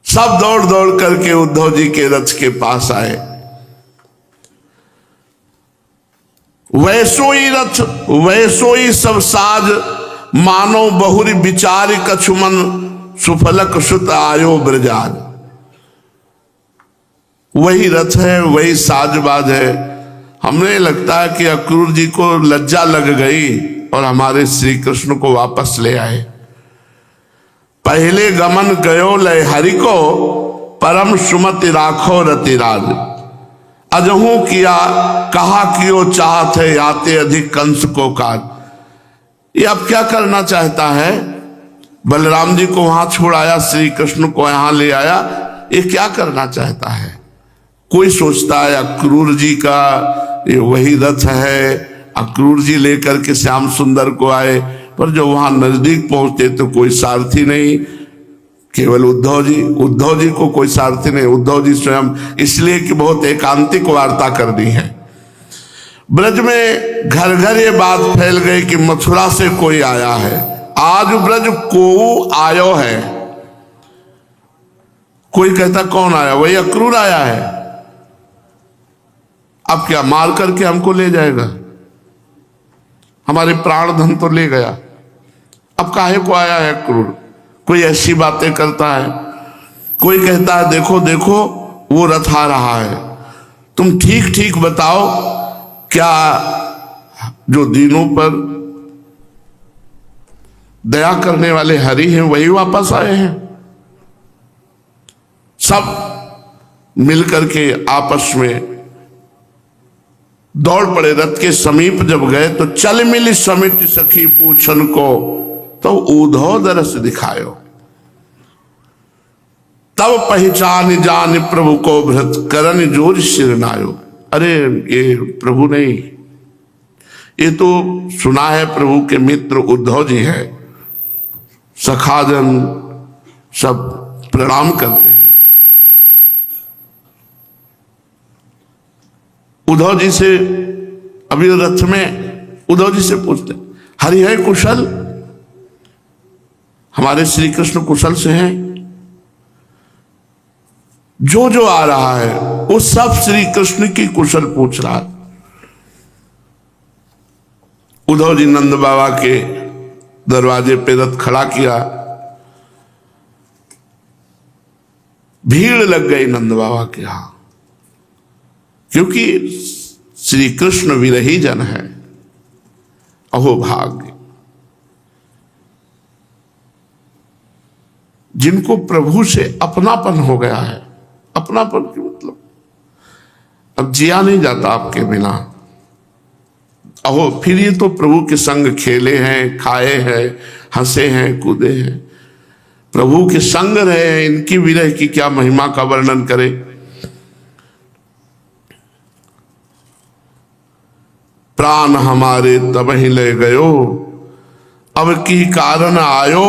सब दौड़ दौड़ करके उद्धव जी के रथ के पास आए। वैसो ही रथ वैसो ही सब साज, मानो बहुरी विचार कछुमन, सुफलक सुत आयो ब्रजाज। वही रथ है, वही साजबाज है। हमें लगता है कि अक्रूर जी को लज्जा लग गई और हमारे श्री कृष्ण को वापस ले आए। पहले गमन गयो लय हरि को, परम सुमति राखो रतिराज। अजहू किया कहा कियो चाहत है, आते अधिक कंस को काज। ये अब क्या करना चाहता है? बलराम जी को वहां छोड़ाया, श्री कृष्ण को यहां ले आया, ये क्या करना चाहता है? कोई सोचता है अक्रूर जी का ये वही रथ है, अक्रूर जी लेकर के श्याम सुंदर को आए। पर जब वहां नजदीक पहुंचते तो कोई सारथी नहीं, केवल उद्धव जी को कोई सारथी नहीं। उद्धव जी स्वयं, इसलिए कि बहुत एकांतिक वार्ता कर दी है। ब्रज में घर घर ये बात फैल गई कि मथुरा से कोई आया है, आज ब्रज को आयो है। कोई कहता कौन आया? वही अक्रूर आया है। अब क्या मार करके हमको ले जाएगा? हमारे प्राण धन तो ले गया, अब काहे को आया है अक्रूर? कोई ऐसी बातें करता है। कोई कहता है देखो देखो वो रथ आ रहा है, तुम ठीक ठीक बताओ, क्या जो दीनों पर दया करने वाले हरि हैं वही वापस आए हैं? सब मिलकर के आपस में दौड़ पड़े। रथ के समीप जब गए तो चल मिली समित सखी पूछन को, तो उद्धव दरस दिखायो। तब पहचान जान प्रभु को भृत, करन जोर सिरनायो। अरे ये प्रभु नहीं, ये तो सुना है प्रभु के मित्र उद्धव जी है। सखाजन सब प्रणाम करते हैं। उद्धव जी से, अभी रथ में उद्धव जी से पूछते हरि है कुशल? हमारे श्री कृष्ण कुशल से हैं? जो जो आ रहा है वो सब श्री कृष्ण की कुशल पूछ रहा है। उद्धव जी नंद बाबा के दरवाजे पे रथ खड़ा किया, भीड़ लग गई नंद बाबा के यहां, क्योंकि श्री कृष्ण विरही जन है। अहो भाग्य जिनको प्रभु से अपनापन हो गया है। अपनापन की मतलब अब जिया नहीं जाता आपके बिना। अहो फिर ये तो प्रभु के संग खेले हैं, खाए हैं, हंसे हैं, कूदे हैं, प्रभु के संग रहे हैं। इनकी विरह की क्या महिमा का वर्णन करें। प्राण हमारे तब ही ले गयो, अब की कारण आयो,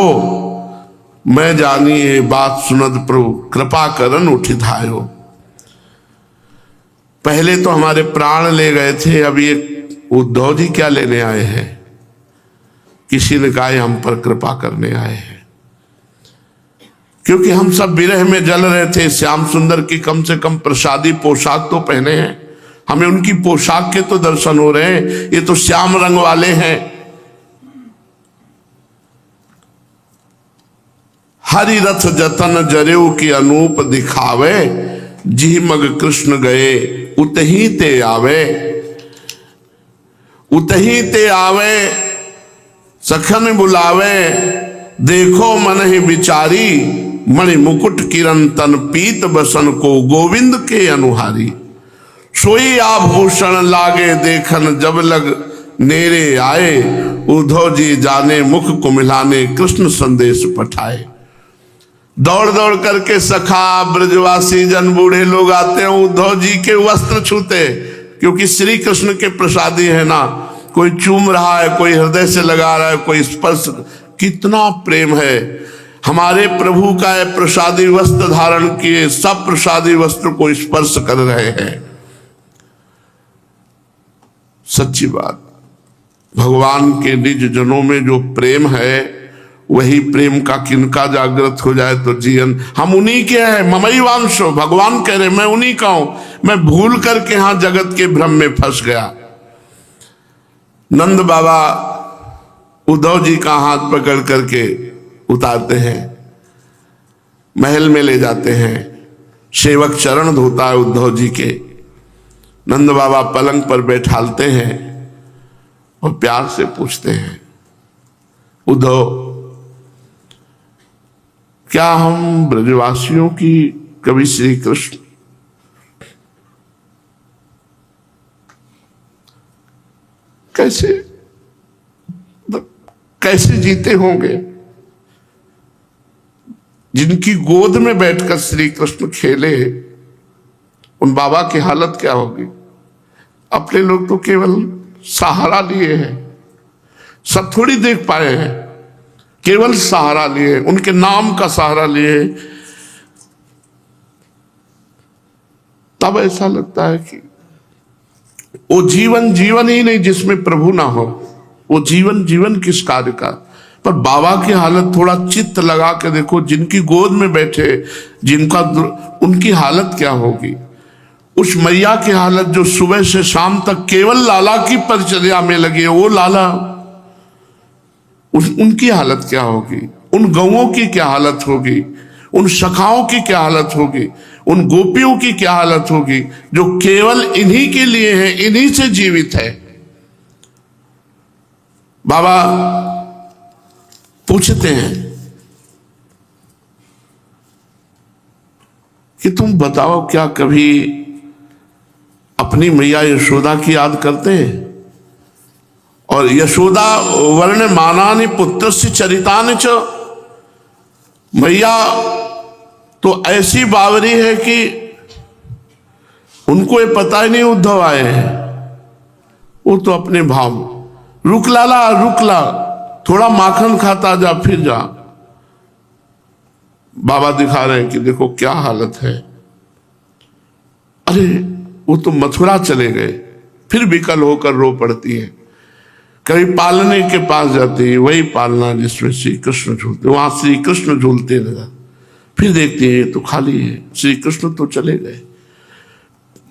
मैं जानी ये बात सुनद प्रभु, कृपा करन उठिधायो। पहले तो हमारे प्राण ले गए थे, अब ये उद्धव जी क्या लेने आए हैं? किसी ने कहा हम पर कृपा करने आए हैं, क्योंकि हम सब विरह में जल रहे थे। श्याम सुंदर की कम से कम प्रसादी पोशाक तो पहने हैं, हमें उनकी पोशाक के तो दर्शन हो रहे हैं। ये तो श्याम रंग वाले हैं। हरि रथ जतन जरेऊ की अनूप दिखावे, जी मग कृष्ण गए उतही ते आवे। उतही ते आवे सखन बुलावे, देखो मन ही विचारी, मणि मुकुट किरण तन पीत बसन को, गोविंद के अनुहारी। सोई आभूषण लागे देखन, जब लग नेरे आए, उद्धव जी जाने मुख को मिलाने, कृष्ण संदेश पठाए। दौड़ दौड़ करके सखा ब्रजवासी जन बूढ़े लोग आते हैं उद्धव जी के वस्त्र छूते, क्योंकि श्री कृष्ण के प्रसादी है ना। कोई चूम रहा है, कोई हृदय से लगा रहा है, कोई स्पर्श। कितना प्रेम है हमारे प्रभु का है। प्रसादी वस्त्र धारण किए, सब प्रसादी वस्त्र को स्पर्श कर रहे हैं। सच्ची बात, भगवान के निज जनों में जो प्रेम है, वही प्रेम का किनका जागृत हो जाए तो जीवन। हम उन्हीं के हैं, ममई वांशो, भगवान कह रहे मैं उन्हीं का हूं। मैं भूल करके यहां जगत के भ्रम में फंस गया। नंद बाबा उद्धव जी का हाथ पकड़ करके उतारते हैं, महल में ले जाते हैं। सेवक चरण धोता है उद्धव जी के। नंद बाबा पलंग पर बैठालते हैं और प्यार से पूछते हैं, उद्धव क्या हम ब्रजवासियों की कभी श्री कृष्ण कैसे जीते होंगे? जिनकी गोद में बैठकर श्री कृष्ण खेले, उन बाबा की हालत क्या होगी? अपने लोग तो केवल सहारा लिए हैं, सब थोड़ी देख पाए हैं, केवल सहारा लिए, उनके नाम का सहारा लिए। तब ऐसा लगता है कि वो जीवन जीवन ही नहीं जिसमें प्रभु ना हो। वो जीवन जीवन किस कार्य का? पर बाबा की हालत थोड़ा चित्त लगा के देखो, जिनकी गोद में बैठे, जिनका उनकी हालत क्या होगी? उस मैया की हालत जो सुबह से शाम तक केवल लाला की परिचर्या में लगी है, वो लाला, उनकी हालत क्या होगी? उन गौओं की क्या हालत होगी? उन सखाओं की क्या हालत होगी? उन गोपियों की क्या हालत होगी जो केवल इन्हीं के लिए है, इन्हीं से जीवित है? बाबा पूछते हैं कि तुम बताओ, क्या कभी अपनी मैया यशोदा की याद करते हैं? और यशोदा वर्ण मानानि पुत्रस्य चरितानि च, मैया तो ऐसी बावरी है कि उनको ये पता ही नहीं उद्धव आए हैं। वो तो अपने भाव, रुक लाला रुक ला, थोड़ा माखन खाता जा, फिर जा। बाबा दिखा रहे हैं कि देखो क्या हालत है। अरे वो तो मथुरा चले गए, फिर विकल होकर रो पड़ती है। कभी पालने के पास जाती है, वही पालना जिसमें श्री कृष्ण झूलते, वहां श्री कृष्ण झूलते नजर, फिर देखते हैं ये तो खाली है, श्री कृष्ण तो चले गए।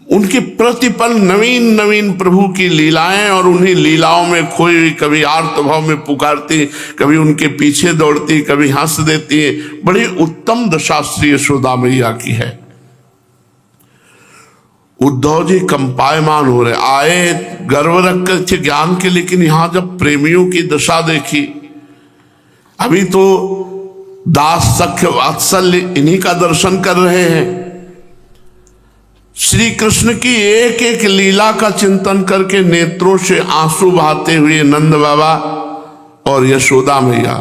उनके प्रतिपल नवीन नवीन प्रभु की लीलाएं, और उन्हीं लीलाओं में खोई हुई, कभी आर्तभाव में पुकारती, कभी उनके पीछे दौड़ती, कभी हंस देती है। बड़ी उत्तम दशा श्री यशोदा मैया की है। उद्धव जी कंपायमान हो रहे, आए गर्व रख कर थे ज्ञान के, लेकिन यहां जब प्रेमियों की दशा देखी, अभी तो दास सख्य वात्सल्य इन्हीं का दर्शन कर रहे हैं। श्री कृष्ण की एक एक लीला का चिंतन करके नेत्रों से आंसू बहाते हुए नंद बाबा और यशोदा मैया,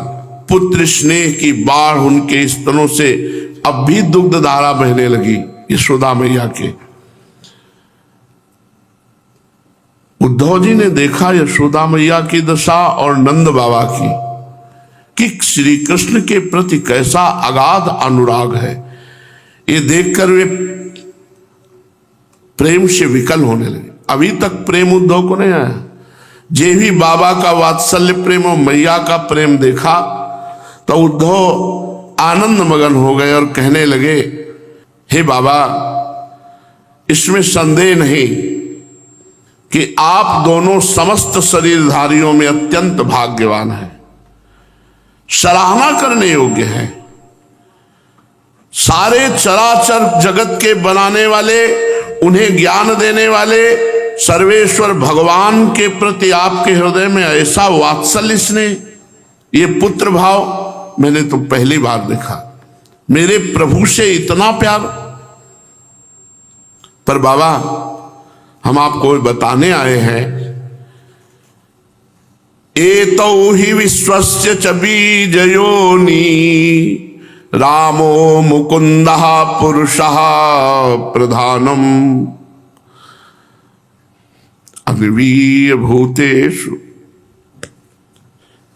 पुत्र स्नेह की बाढ़ उनके स्तनों से अब भी दुग्ध धारा बहने लगी यशोदा मैया के। उद्धव जी ने देखा यशोदा मैया की दशा और नंद बाबा की, कि श्री कृष्ण के प्रति कैसा अगाध अनुराग है। ये देखकर वे प्रेम से विकल होने लगे। अभी तक प्रेम उद्धव को नहीं आया। जे भी बाबा का वात्सल्य प्रेम और मैया का प्रेम देखा तो उद्धव आनंद मगन हो गए और कहने लगे, हे बाबा, इसमें संदेह नहीं कि आप दोनों समस्त शरीरधारियों में अत्यंत भाग्यवान हैं, सराहना करने योग्य हैं। सारे चराचर जगत के बनाने वाले, उन्हें ज्ञान देने वाले सर्वेश्वर भगवान के प्रति आपके हृदय में ऐसा वात्सल्य स्नेह, ये पुत्र भाव मैंने तो पहली बार देखा। मेरे प्रभु से इतना प्यार। पर बाबा, हम आपको बताने आए हैं, एतौ हि विश्वस्य च बीजयोनि रामो मुकुंदः पुरुषः प्रधानम अग्रवीय भूतेषु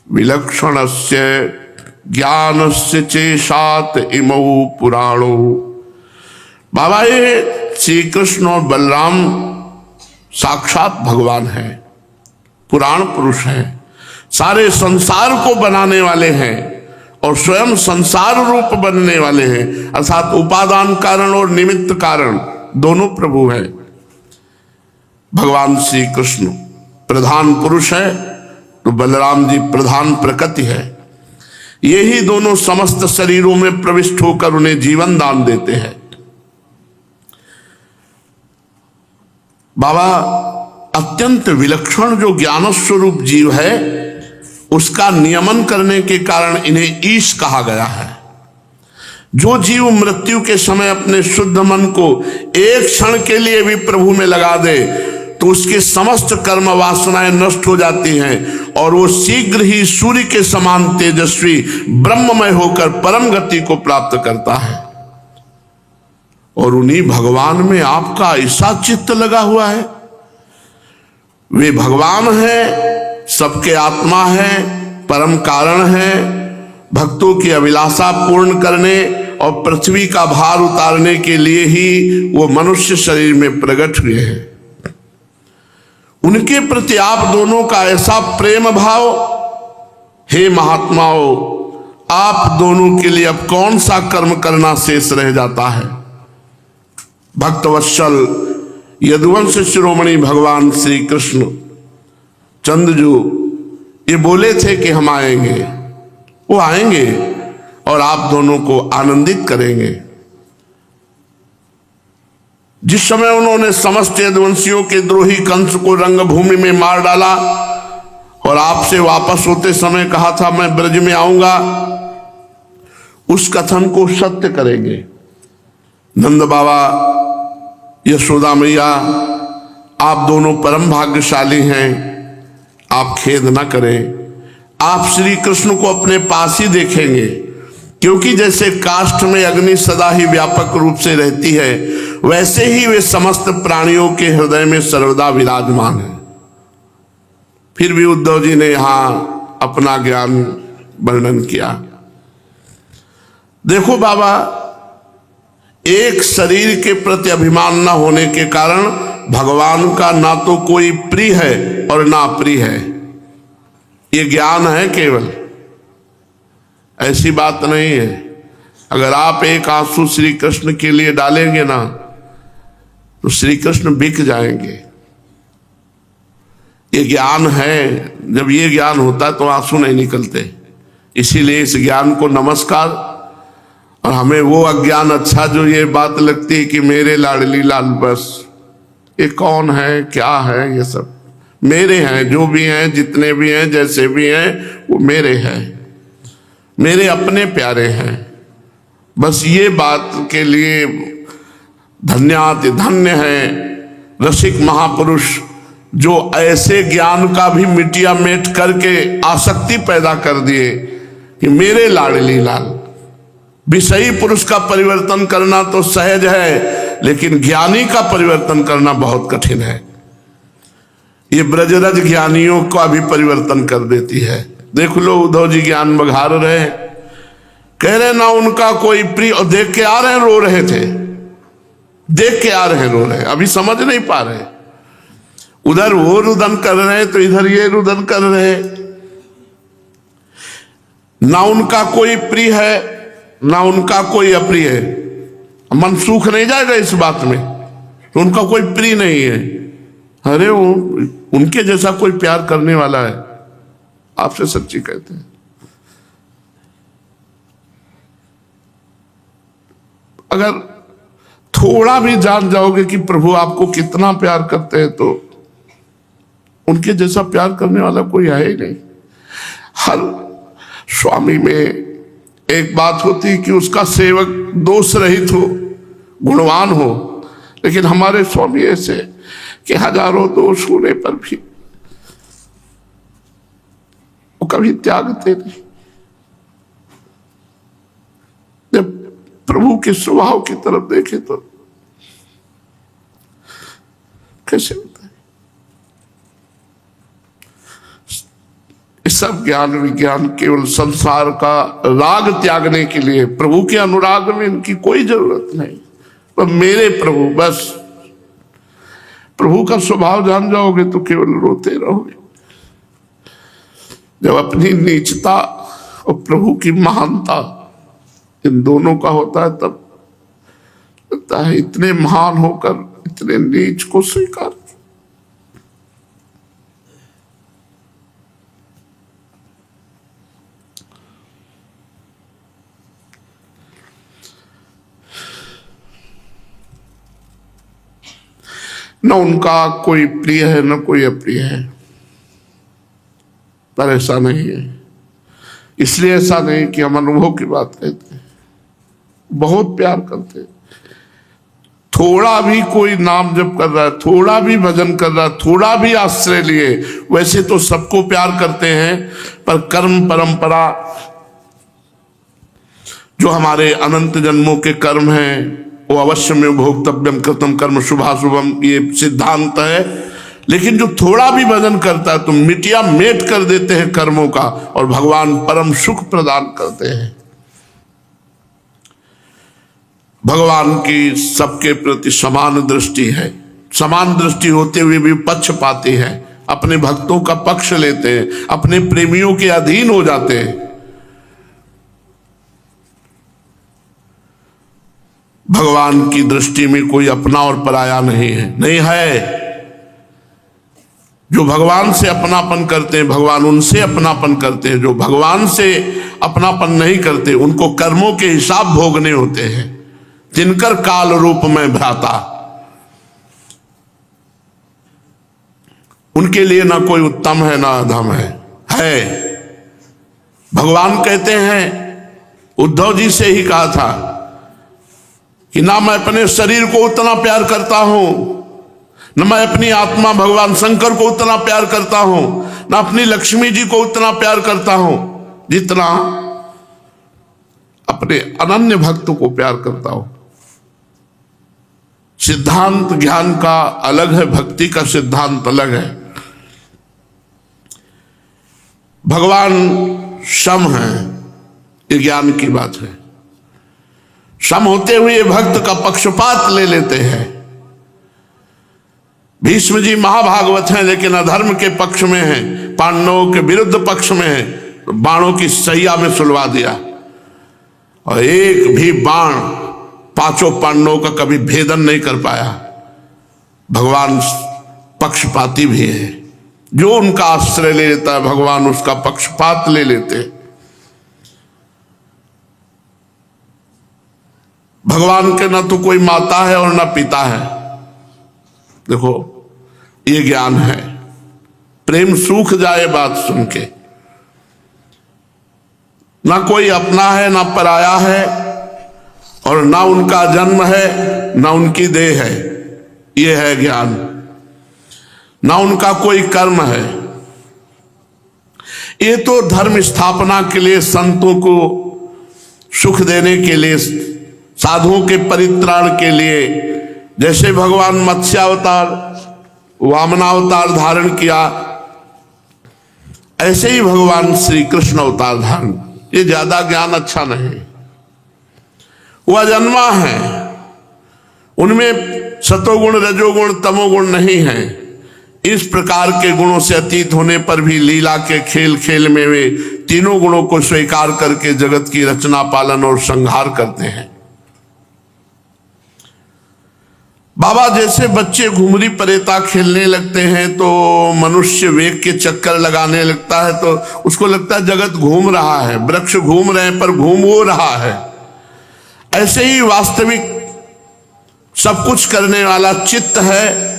विलक्षणस्य ज्ञानस्य चेशात इमौ पुराणो। बाबा, ये श्री कृष्ण और बलराम साक्षात भगवान है, पुराण पुरुष है, सारे संसार को बनाने वाले हैं और स्वयं संसार रूप बनने वाले हैं, अर्थात उपादान कारण और निमित्त कारण दोनों प्रभु हैं। भगवान श्री कृष्ण प्रधान पुरुष है तो बलराम जी प्रधान प्रकृति है। यही दोनों समस्त शरीरों में प्रविष्ट होकर उन्हें जीवन दान देते हैं। बाबा, अत्यंत विलक्षण जो ज्ञान स्वरूप जीव है, उसका नियमन करने के कारण इन्हें ईश कहा गया है। जो जीव मृत्यु के समय अपने शुद्ध मन को एक क्षण के लिए भी प्रभु में लगा दे तो उसके समस्त कर्म वासनाएं नष्ट हो जाती हैं और वो शीघ्र ही सूर्य के समान तेजस्वी ब्रह्ममय होकर परम गति को प्राप्त करता है। और उन्हीं भगवान में आपका ऐसा चित्त लगा हुआ है। वे भगवान है, सबके आत्मा है, परम कारण है, भक्तों की अभिलाषा पूर्ण करने और पृथ्वी का भार उतारने के लिए ही वो मनुष्य शरीर में प्रकट हुए हैं। उनके प्रति आप दोनों का ऐसा प्रेम भाव, हे महात्माओं, आप दोनों के लिए अब कौन सा कर्म करना शेष रह जाता है। भक्तवत्सल यदुवंश शिरोमणि भगवान श्री कृष्ण चंद्रजू ये बोले थे कि हम आएंगे, वो आएंगे और आप दोनों को आनंदित करेंगे। जिस समय उन्होंने समस्त यदुवंशियों के द्रोही कंस को रंगभूमि में मार डाला और आपसे वापस होते समय कहा था मैं ब्रज में आऊंगा, उस कथन को सत्य करेंगे। नंद बाबा, यशोदा मैया, आप दोनों परम भाग्यशाली हैं, आप खेद न करें। आप श्री कृष्ण को अपने पास ही देखेंगे, क्योंकि जैसे काष्ठ में अग्नि सदा ही व्यापक रूप से रहती है, वैसे ही वे समस्त प्राणियों के हृदय में सर्वदा विराजमान है। फिर भी उद्धव जी ने यहां अपना ज्ञान वर्णन किया। देखो बाबा, एक शरीर के प्रति अभिमान न होने के कारण भगवान का ना तो कोई प्रिय है और ना अप्रिय है। ये ज्ञान है केवल, ऐसी बात नहीं है। अगर आप एक आंसू श्री कृष्ण के लिए डालेंगे ना तो श्री कृष्ण बिक जाएंगे। ये ज्ञान है, जब ये ज्ञान होता है तो आंसू नहीं निकलते। इसीलिए इस ज्ञान को नमस्कार। और हमें वो अज्ञान अच्छा जो ये बात लगती है कि मेरे लाडली लाल, बस ये कौन है, क्या है, ये सब मेरे हैं। जो भी हैं, जितने भी हैं, जैसे भी हैं, वो मेरे हैं, मेरे अपने प्यारे हैं। बस ये बात के लिए धन्याति धन्य है रसिक महापुरुष जो ऐसे ज्ञान का भी मिटिया मेट करके आसक्ति पैदा कर दिए कि मेरे लाडली लाल। विषयी पुरुष का परिवर्तन करना तो सहज है, लेकिन ज्ञानी का परिवर्तन करना बहुत कठिन है। ये ब्रजरज ज्ञानियों का भी परिवर्तन कर देती है। देख लो, उद्धव जी ज्ञान बघार रहे हैं, कह रहे ना उनका कोई प्रिय, और देख के आ रहे हैं, रो रहे थे, देख के आ रहे हैं, रो रहे हैं, अभी समझ नहीं पा रहे। उधर वो रुदन कर रहे हैं तो इधर ये रुदन कर रहे हैं। ना उनका कोई प्रिय है, ना उनका कोई अप्रिय है। मन सूख नहीं जाएगा इस बात में, तो उनका कोई प्रिय नहीं है। अरे वो उनके जैसा कोई प्यार करने वाला है, आपसे सच्ची कहते हैं। अगर थोड़ा भी जान जाओगे कि प्रभु आपको कितना प्यार करते हैं, तो उनके जैसा प्यार करने वाला कोई है ही नहीं। हर स्वामी में एक बात होती कि उसका सेवक दोष रहित हो, गुणवान हो, लेकिन हमारे स्वामी ऐसे कि हजारों दोष होने पर भी वो कभी त्यागते नहीं। जब प्रभु के स्वभाव की तरफ देखे तो कैसे होता है। सब ज्ञान विज्ञान केवल संसार का राग त्यागने के लिए, प्रभु के अनुराग में इनकी कोई जरूरत नहीं। पर मेरे प्रभु, बस प्रभु का स्वभाव जान जाओगे तो केवल रोते रहोगे। जब अपनी नीचता और प्रभु की महानता इन दोनों का होता है, तब लगता है इतने महान होकर इतने नीच को स्वीकार। न उनका कोई प्रिय है, न कोई अप्रिय है, पर ऐसा नहीं है। इसलिए ऐसा नहीं कि हम अनुभव की बात कहते हैं, बहुत प्यार करते हैं। थोड़ा भी कोई नाम जप कर रहा है, थोड़ा भी भजन कर रहा है, थोड़ा भी आश्रय लिए, वैसे तो सबको प्यार करते हैं, पर कर्म परंपरा जो हमारे अनंत जन्मों के कर्म हैं, वो अवश्य में भोक्तव्यम कृतम कर्म शुभाशुभम, ये सिद्धांत है। लेकिन जो थोड़ा भी भजन करता है तो मिटिया मेट कर देते हैं कर्मों का, और भगवान परम सुख प्रदान करते हैं। भगवान की सबके प्रति समान दृष्टि है, समान दृष्टि होते हुए भी पक्षपाती है, अपने भक्तों का पक्ष लेते हैं, अपने प्रेमियों के अधीन हो जाते हैं। भगवान की दृष्टि में कोई अपना और पराया नहीं है, नहीं है। जो भगवान से अपनापन करते हैं, भगवान उनसे अपनापन करते हैं। जो भगवान से अपनापन नहीं करते, उनको कर्मों के हिसाब भोगने होते हैं। जिनकर काल रूप में भ्राता, उनके लिए ना कोई उत्तम है ना अधम है। भगवान कहते हैं, उद्धव जी से ही कहा था कि ना मैं अपने शरीर को उतना प्यार करता हूं, न मैं अपनी आत्मा भगवान शंकर को उतना प्यार करता हूं, न अपनी लक्ष्मी जी को उतना प्यार करता हूं जितना अपने अनन्य भक्त को प्यार करता हूं। सिद्धांत ज्ञान का अलग है, भक्ति का सिद्धांत अलग है। भगवान सम है, ये ज्ञान की बात है। सम होते हुए भक्त का पक्षपात ले लेते हैं। भीष्म जी महाभागवत हैं लेकिन अधर्म के पक्ष में हैं, पांडवों के विरुद्ध पक्ष में हैं, तो बाणों की सैया में सुलवा दिया और एक भी बाण पांचों पांडवों का कभी भेदन नहीं कर पाया। भगवान पक्षपाती भी है, जो उनका आश्रय ले लेता है भगवान उसका पक्षपात ले लेते। भगवान के न तो कोई माता है और न पिता है। देखो ये ज्ञान है, प्रेम सूख जाए बात सुन के। ना कोई अपना है ना पराया है, और ना उनका जन्म है ना उनकी देह है, ये है ज्ञान। ना उनका कोई कर्म है। ये तो धर्म स्थापना के लिए, संतों को सुख देने के लिए, साधुओं के परित्राण के लिए, जैसे भगवान मत्स्यावतार वामनावतार धारण किया, ऐसे ही भगवान श्री कृष्ण अवतार धारण। ये ज्यादा ज्ञान अच्छा नहीं, वह अजन्मा है, उनमें सतोगुण रजोगुण तमोगुण नहीं है। इस प्रकार के गुणों से अतीत होने पर भी लीला के खेल खेल में वे तीनों गुणों को स्वीकार करके जगत की रचना पालन और संहार करते हैं। बाबा जैसे बच्चे घुमरी परेता खेलने लगते हैं तो मनुष्य वेग के चक्कर लगाने लगता है, तो उसको लगता है जगत घूम रहा है, वृक्ष घूम रहे हैं पर घूम वो रहा है। ऐसे ही वास्तविक सब कुछ करने वाला चित्त है,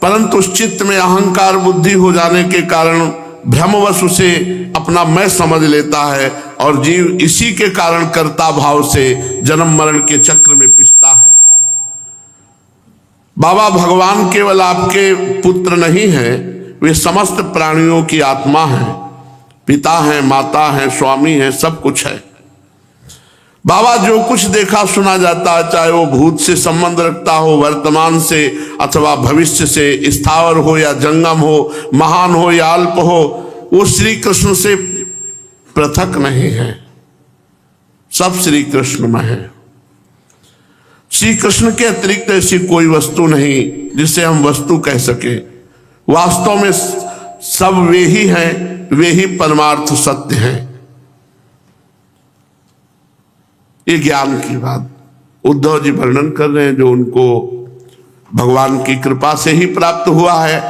परंतु उस चित्त में अहंकार बुद्धि हो जाने के कारण भ्रमवश उसे अपना मैं समझ लेता है और जीव इसी के कारण कर्ता भाव से जन्म मरण के चक्र में पिसता है। बाबा भगवान केवल आपके पुत्र नहीं हैं, वे समस्त प्राणियों की आत्मा हैं, पिता हैं, माता हैं, स्वामी हैं, सब कुछ है। बाबा जो कुछ देखा सुना जाता है, चाहे वो भूत से संबंध रखता हो, वर्तमान से अथवा भविष्य से, स्थावर हो या जंगम हो, महान हो या अल्प हो, वो श्री कृष्ण से पृथक नहीं है, सब श्री कृष्ण में है। श्री कृष्ण के अतिरिक्त ऐसी कोई वस्तु नहीं जिसे हम वस्तु कह सके। वास्तव में सब वे ही हैं, वे ही परमार्थ सत्य हैं। ये ज्ञान की बात उद्धव जी वर्णन कर रहे हैं, जो उनको भगवान की कृपा से ही प्राप्त हुआ है,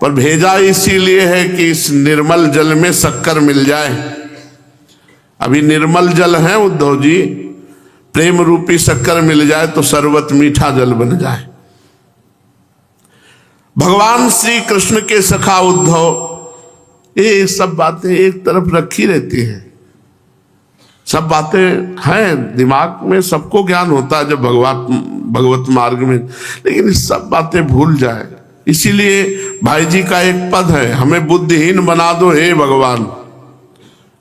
पर भेजा इसीलिए है कि इस निर्मल जल में शक्कर मिल जाए। अभी निर्मल जल है उद्धव जी, प्रेम रूपी शक्कर मिल जाए तो शरबत मीठा जल बन जाए। भगवान श्री कृष्ण के सखा उद्धव, ये सब बातें एक तरफ रखी रहती हैं। सब बातें हैं दिमाग में, सबको ज्ञान होता है जब भगवत मार्ग में, लेकिन ये सब बातें भूल जाए। इसीलिए भाई जी का एक पद है, हमें बुद्धिहीन बना दो हे भगवान।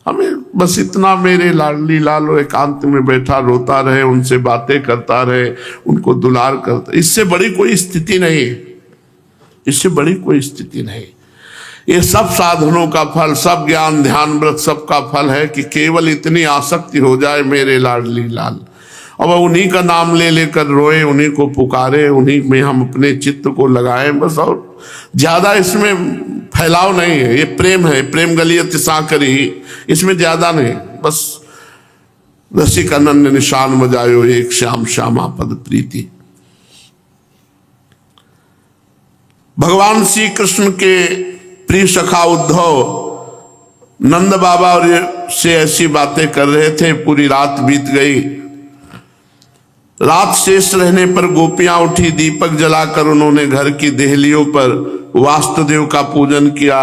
हमें बस इतना, मेरे लाडली लालो एकांत में बैठा रोता रहे, उनसे बातें करता रहे, उनको दुलार करता, इससे बड़ी कोई स्थिति नहीं है, इससे बड़ी कोई स्थिति नहीं। ये सब साधनों का फल, सब ज्ञान ध्यान व्रत सबका फल है कि केवल इतनी आसक्ति हो जाए मेरे लाडली लाल, और उन्हीं का नाम ले लेकर रोए, उन्हीं को पुकारे, उन्हीं में हम अपने चित्त को लगाएं बस। और ज्यादा इसमें फैलाव नहीं है, ये प्रेम है, प्रेम गलियत साकरी, इसमें ज्यादा नहीं, बस रसिक अनन्य निशान बजायो एक श्याम श्यामा पद प्रीति। भगवान श्री कृष्ण के प्रिय सखा उद्धव नंद बाबा और से ऐसी बातें कर रहे थे। पूरी रात बीत गई। रात शेष रहने पर गोपियां उठी, दीपक जलाकर उन्होंने घर की देहलियों पर वास्तुदेव का पूजन किया,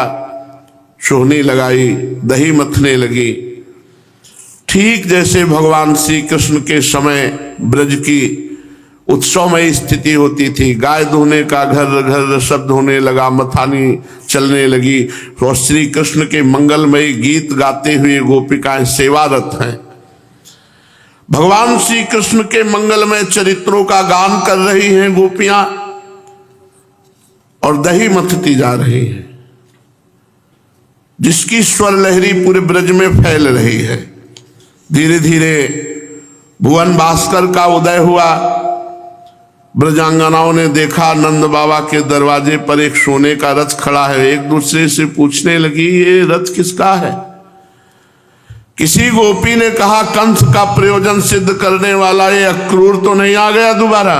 सोहनी लगाई, दही मथने लगी। ठीक जैसे भगवान श्री कृष्ण के समय ब्रज की उत्सवमयी स्थिति होती थी। गाय धोने का घर घर शब्द होने लगा, मथानी चलने लगी और श्री कृष्ण के मंगलमयी गीत गाते हुए गोपिकाएं सेवारत हैं। भगवान श्री कृष्ण के मंगलमय चरित्रों का गान कर रही हैं गोपियां और दही मथती जा रही हैं, जिसकी स्वर लहरी पूरे ब्रज में फैल रही है। धीरे धीरे भुवन भास्कर का उदय हुआ। ब्रजांगनाओं ने देखा नंद बाबा के दरवाजे पर एक सोने का रथ खड़ा है। एक दूसरे से पूछने लगी, ये रथ किसका है? किसी गोपी ने कहा, कंस का प्रयोजन सिद्ध करने वाला ये अक्रूर तो नहीं आ गया दोबारा,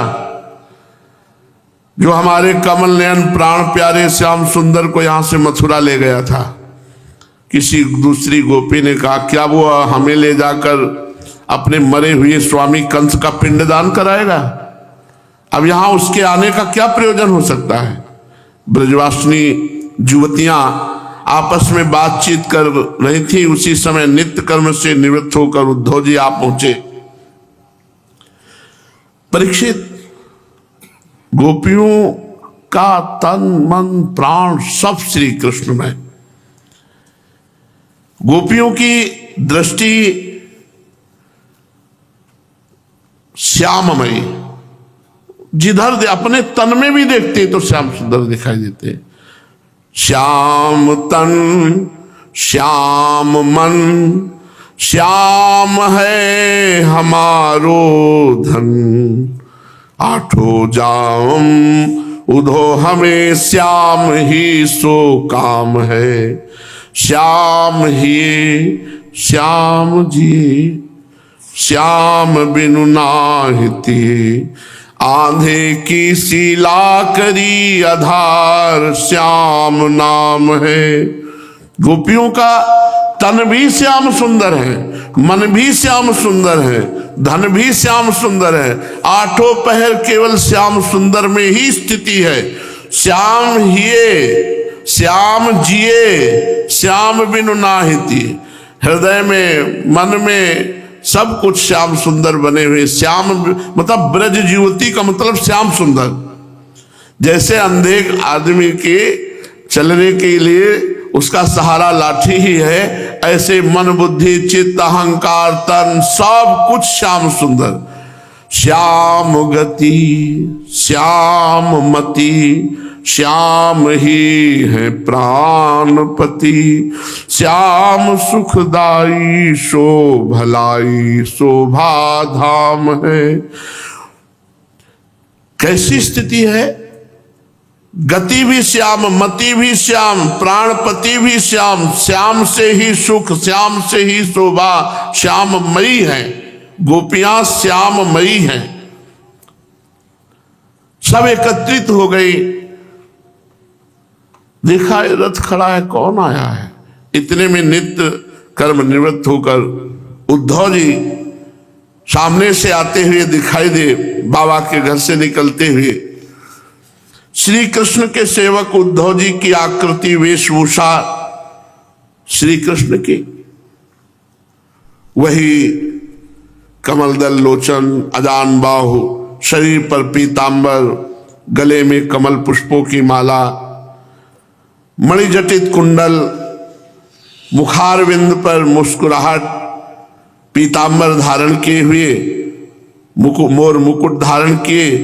जो हमारे कमल नयन प्राण प्यारे श्याम सुंदर को यहां से मथुरा ले गया था? किसी दूसरी गोपी ने कहा, क्या वो हमें ले जाकर अपने मरे हुए स्वामी कंस का पिंडदान कराएगा? अब यहां उसके आने का क्या प्रयोजन हो सकता है? ब्रजवासिनी युवतियां आपस में बातचीत कर रही थी। उसी समय नित्य कर्म से निवृत्त होकर उद्धव जी आ पहुंचे। परीक्षित, गोपियों का तन मन प्राण सब श्री कृष्ण में। गोपियों की दृष्टि श्याममयी, जिधर अपने तन में भी देखते तो श्याम सुंदर दिखाई देते। श्याम तन श्याम मन श्याम है हमारो धन, आठों जाम उधो हमें श्याम ही सो काम है। श्याम ही श्याम जी श्याम बिनु नाहिती, आंधे की सीला करी आधार श्याम नाम है। गोपियों का तन भी श्याम सुंदर है, मन भी श्याम सुंदर है, धन भी श्याम सुंदर है। आठों पहर केवल श्याम सुंदर में ही स्थिति है। श्याम हिये श्याम जिए श्याम बिनु नाहिती। हृदय में मन में सब कुछ श्याम सुंदर बने हुए। श्याम मतलब ब्रज युवती का मतलब श्याम सुंदर। जैसे अंधे आदमी के चलने के लिए उसका सहारा लाठी ही है, ऐसे मन बुद्धि चित्त अहंकार तन सब कुछ श्याम सुंदर। श्याम गति श्याम मति श्याम ही है प्राणपति, श्याम सुखदाई सो भलाई शोभा धाम है। कैसी स्थिति है? गति भी श्याम, मति भी श्याम, प्राणपति भी श्याम, श्याम से ही सुख श्याम से ही शोभा, श्याममयी है। गोपियां श्याममयी हैं। सब एकत्रित हो गई। देखा रथ खड़ा है, कौन आया है? इतने में नित्य कर्म निवृत्त होकर उद्धव जी सामने से आते हुए दिखाई दे। बाबा के घर से निकलते हुए श्री कृष्ण के सेवक उद्धव जी की आकृति वेशभूषा श्री कृष्ण की, वही कमलदल लोचन अजान बाहु, शरीर पर पीतांबर, गले में कमल पुष्पों की माला, मणिजटित कुंडल, मुखारविंद पर मुस्कुराहट, पीतांबर धारण किए हुए, मोर मुकुट धारण किए।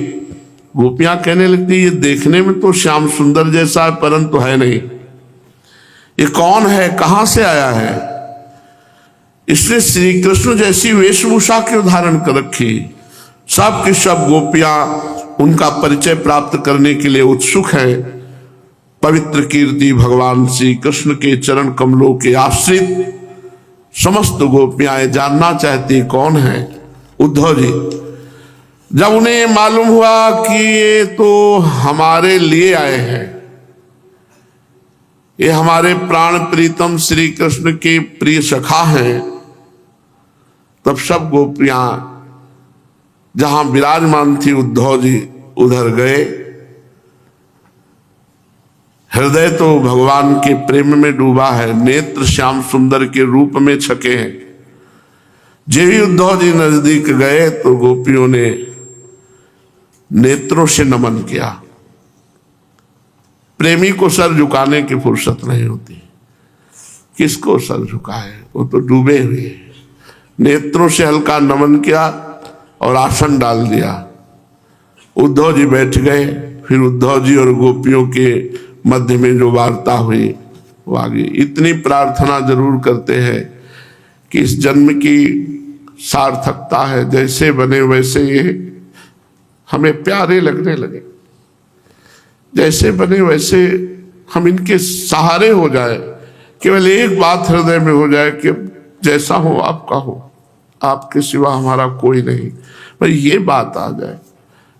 गोपियां कहने लगती, ये देखने में तो श्याम सुंदर जैसा है परंतु है नहीं। ये कौन है, कहां से आया है? इसने श्री कृष्ण जैसी वेशभूषा क्यों धारण कर रखी? सब की सब गोपियां उनका परिचय प्राप्त करने के लिए उत्सुक है। पवित्र कीर्ति भगवान श्री कृष्ण के चरण कमलों के आश्रित समस्त गोपियां जानना चाहती कौन है उद्धव जी। जब उन्हें मालूम हुआ कि ये तो हमारे लिए आए हैं, ये हमारे प्राण प्रीतम श्री कृष्ण के प्रिय सखा हैं, तब सब गोपियां जहां विराजमान थी उद्धव जी उधर गए। हृदय तो भगवान के प्रेम में डूबा है, नेत्र श्याम सुंदर के रूप में छके हैं। जब ही उद्धव जी नजदीक गए तो गोपियों ने नेत्रों से नमन किया। प्रेमी को सर झुकाने की फुर्सत नहीं होती, किसको सर झुकाए, वो तो डूबे हुए। नेत्रों से हल्का नमन किया और आसन डाल दिया। उद्धव जी बैठ गए। फिर उद्धव जी और गोपियों के मध्य में जो वार्ता हुई वो आगे। इतनी प्रार्थना जरूर करते हैं कि इस जन्म की सार्थकता है, जैसे बने वैसे ये हमें प्यारे लगने लगे। जैसे बने वैसे हम इनके सहारे हो जाए। केवल एक बात हृदय में हो जाए कि जैसा हो आपका हो, आपके सिवा हमारा कोई नहीं। भाई ये बात आ जाए,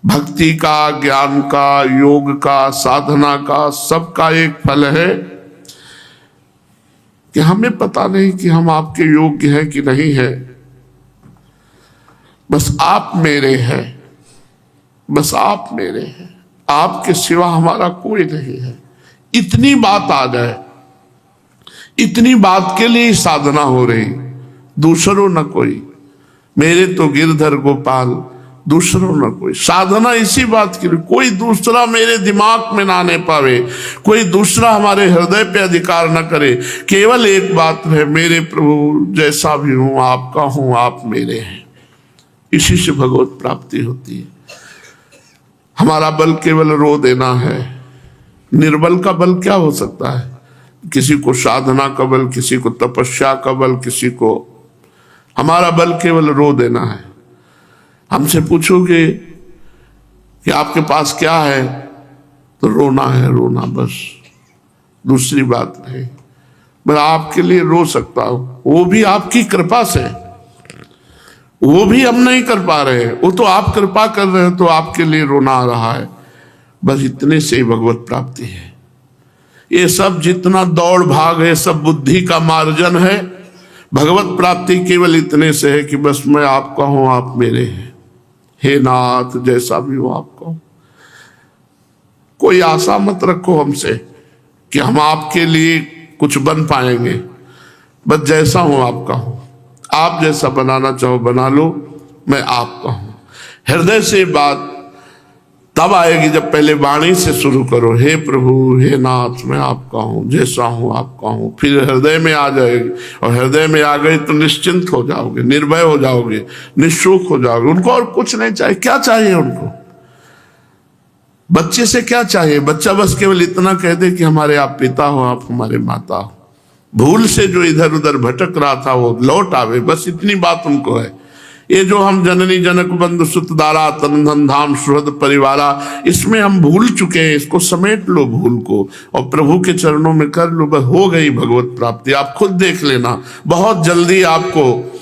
भक्ति का, ज्ञान का, योग का, साधना का, सबका एक फल है कि हमें पता नहीं कि हम आपके योग्य हैं कि नहीं है, बस आप मेरे हैं, बस आप मेरे हैं, आपके सिवा हमारा कोई नहीं है। इतनी बात आ जाए, इतनी बात के लिए साधना हो रही। दूसरों न कोई, मेरे तो गिरधर गोपाल, दूसरों न कोई। साधना इसी बात के लिए, कोई दूसरा मेरे दिमाग में ना आने पावे, कोई दूसरा हमारे हृदय पे अधिकार न करे। केवल एक बात है, मेरे प्रभु जैसा भी हूं आपका हूं, आप मेरे हैं। इसी से भगवत प्राप्ति होती है। हमारा बल केवल रो देना है। निर्बल का बल क्या हो सकता है? किसी को साधना का बल, किसी को तपस्या का बल, किसी को, हमारा बल केवल रो देना है। हमसे पूछोगे कि आपके पास क्या है, तो रोना है, रोना बस, दूसरी बात नहीं। मैं आपके लिए रो सकता हूं, वो भी आपकी कृपा से, वो भी हम नहीं कर पा रहे, वो तो आप कृपा कर रहे हो, तो आपके लिए रोना आ रहा है। बस इतने से ही भगवत प्राप्ति है। ये सब जितना दौड़ भाग है, सब बुद्धि का मार्जन है। भगवत प्राप्ति केवल इतने से है कि बस मैं आपका हूं, आप मेरे हैं। हे नाथ, जैसा भी हो आपका हूं। कोई आशा मत रखो हमसे कि हम आपके लिए कुछ बन पाएंगे। बस जैसा हूं आपका हूं, आप जैसा बनाना चाहो बना लो, मैं आपका हूं। हृदय से बात तब आएगी जब पहले वाणी से शुरू करो, हे प्रभु, हे नाथ, मैं आपका हूं, जैसा हूं आपका हूं। फिर हृदय में आ जाएगी, और हृदय में आ गई तो निश्चिंत हो जाओगे, निर्भय हो जाओगे, निःशुक हो जाओगे। उनको और कुछ नहीं चाहिए। क्या चाहिए उनको? बच्चे से क्या चाहिए? बच्चा बस केवल इतना कह दे कि हमारे आप पिता हो, आप हमारे माता हो। भूल से जो इधर उधर भटक रहा था वो लौट आवे, बस इतनी बात उनको है। ये जो हम जननी जनक बंधु सुत दारा तन धन धाम सुहृद परिवारा, इसमें हम भूल चुके हैं। इसको समेट लो भूल को, और प्रभु के चरणों में कर लो, बस हो गई भगवत प्राप्ति। आप खुद देख लेना, बहुत जल्दी आपको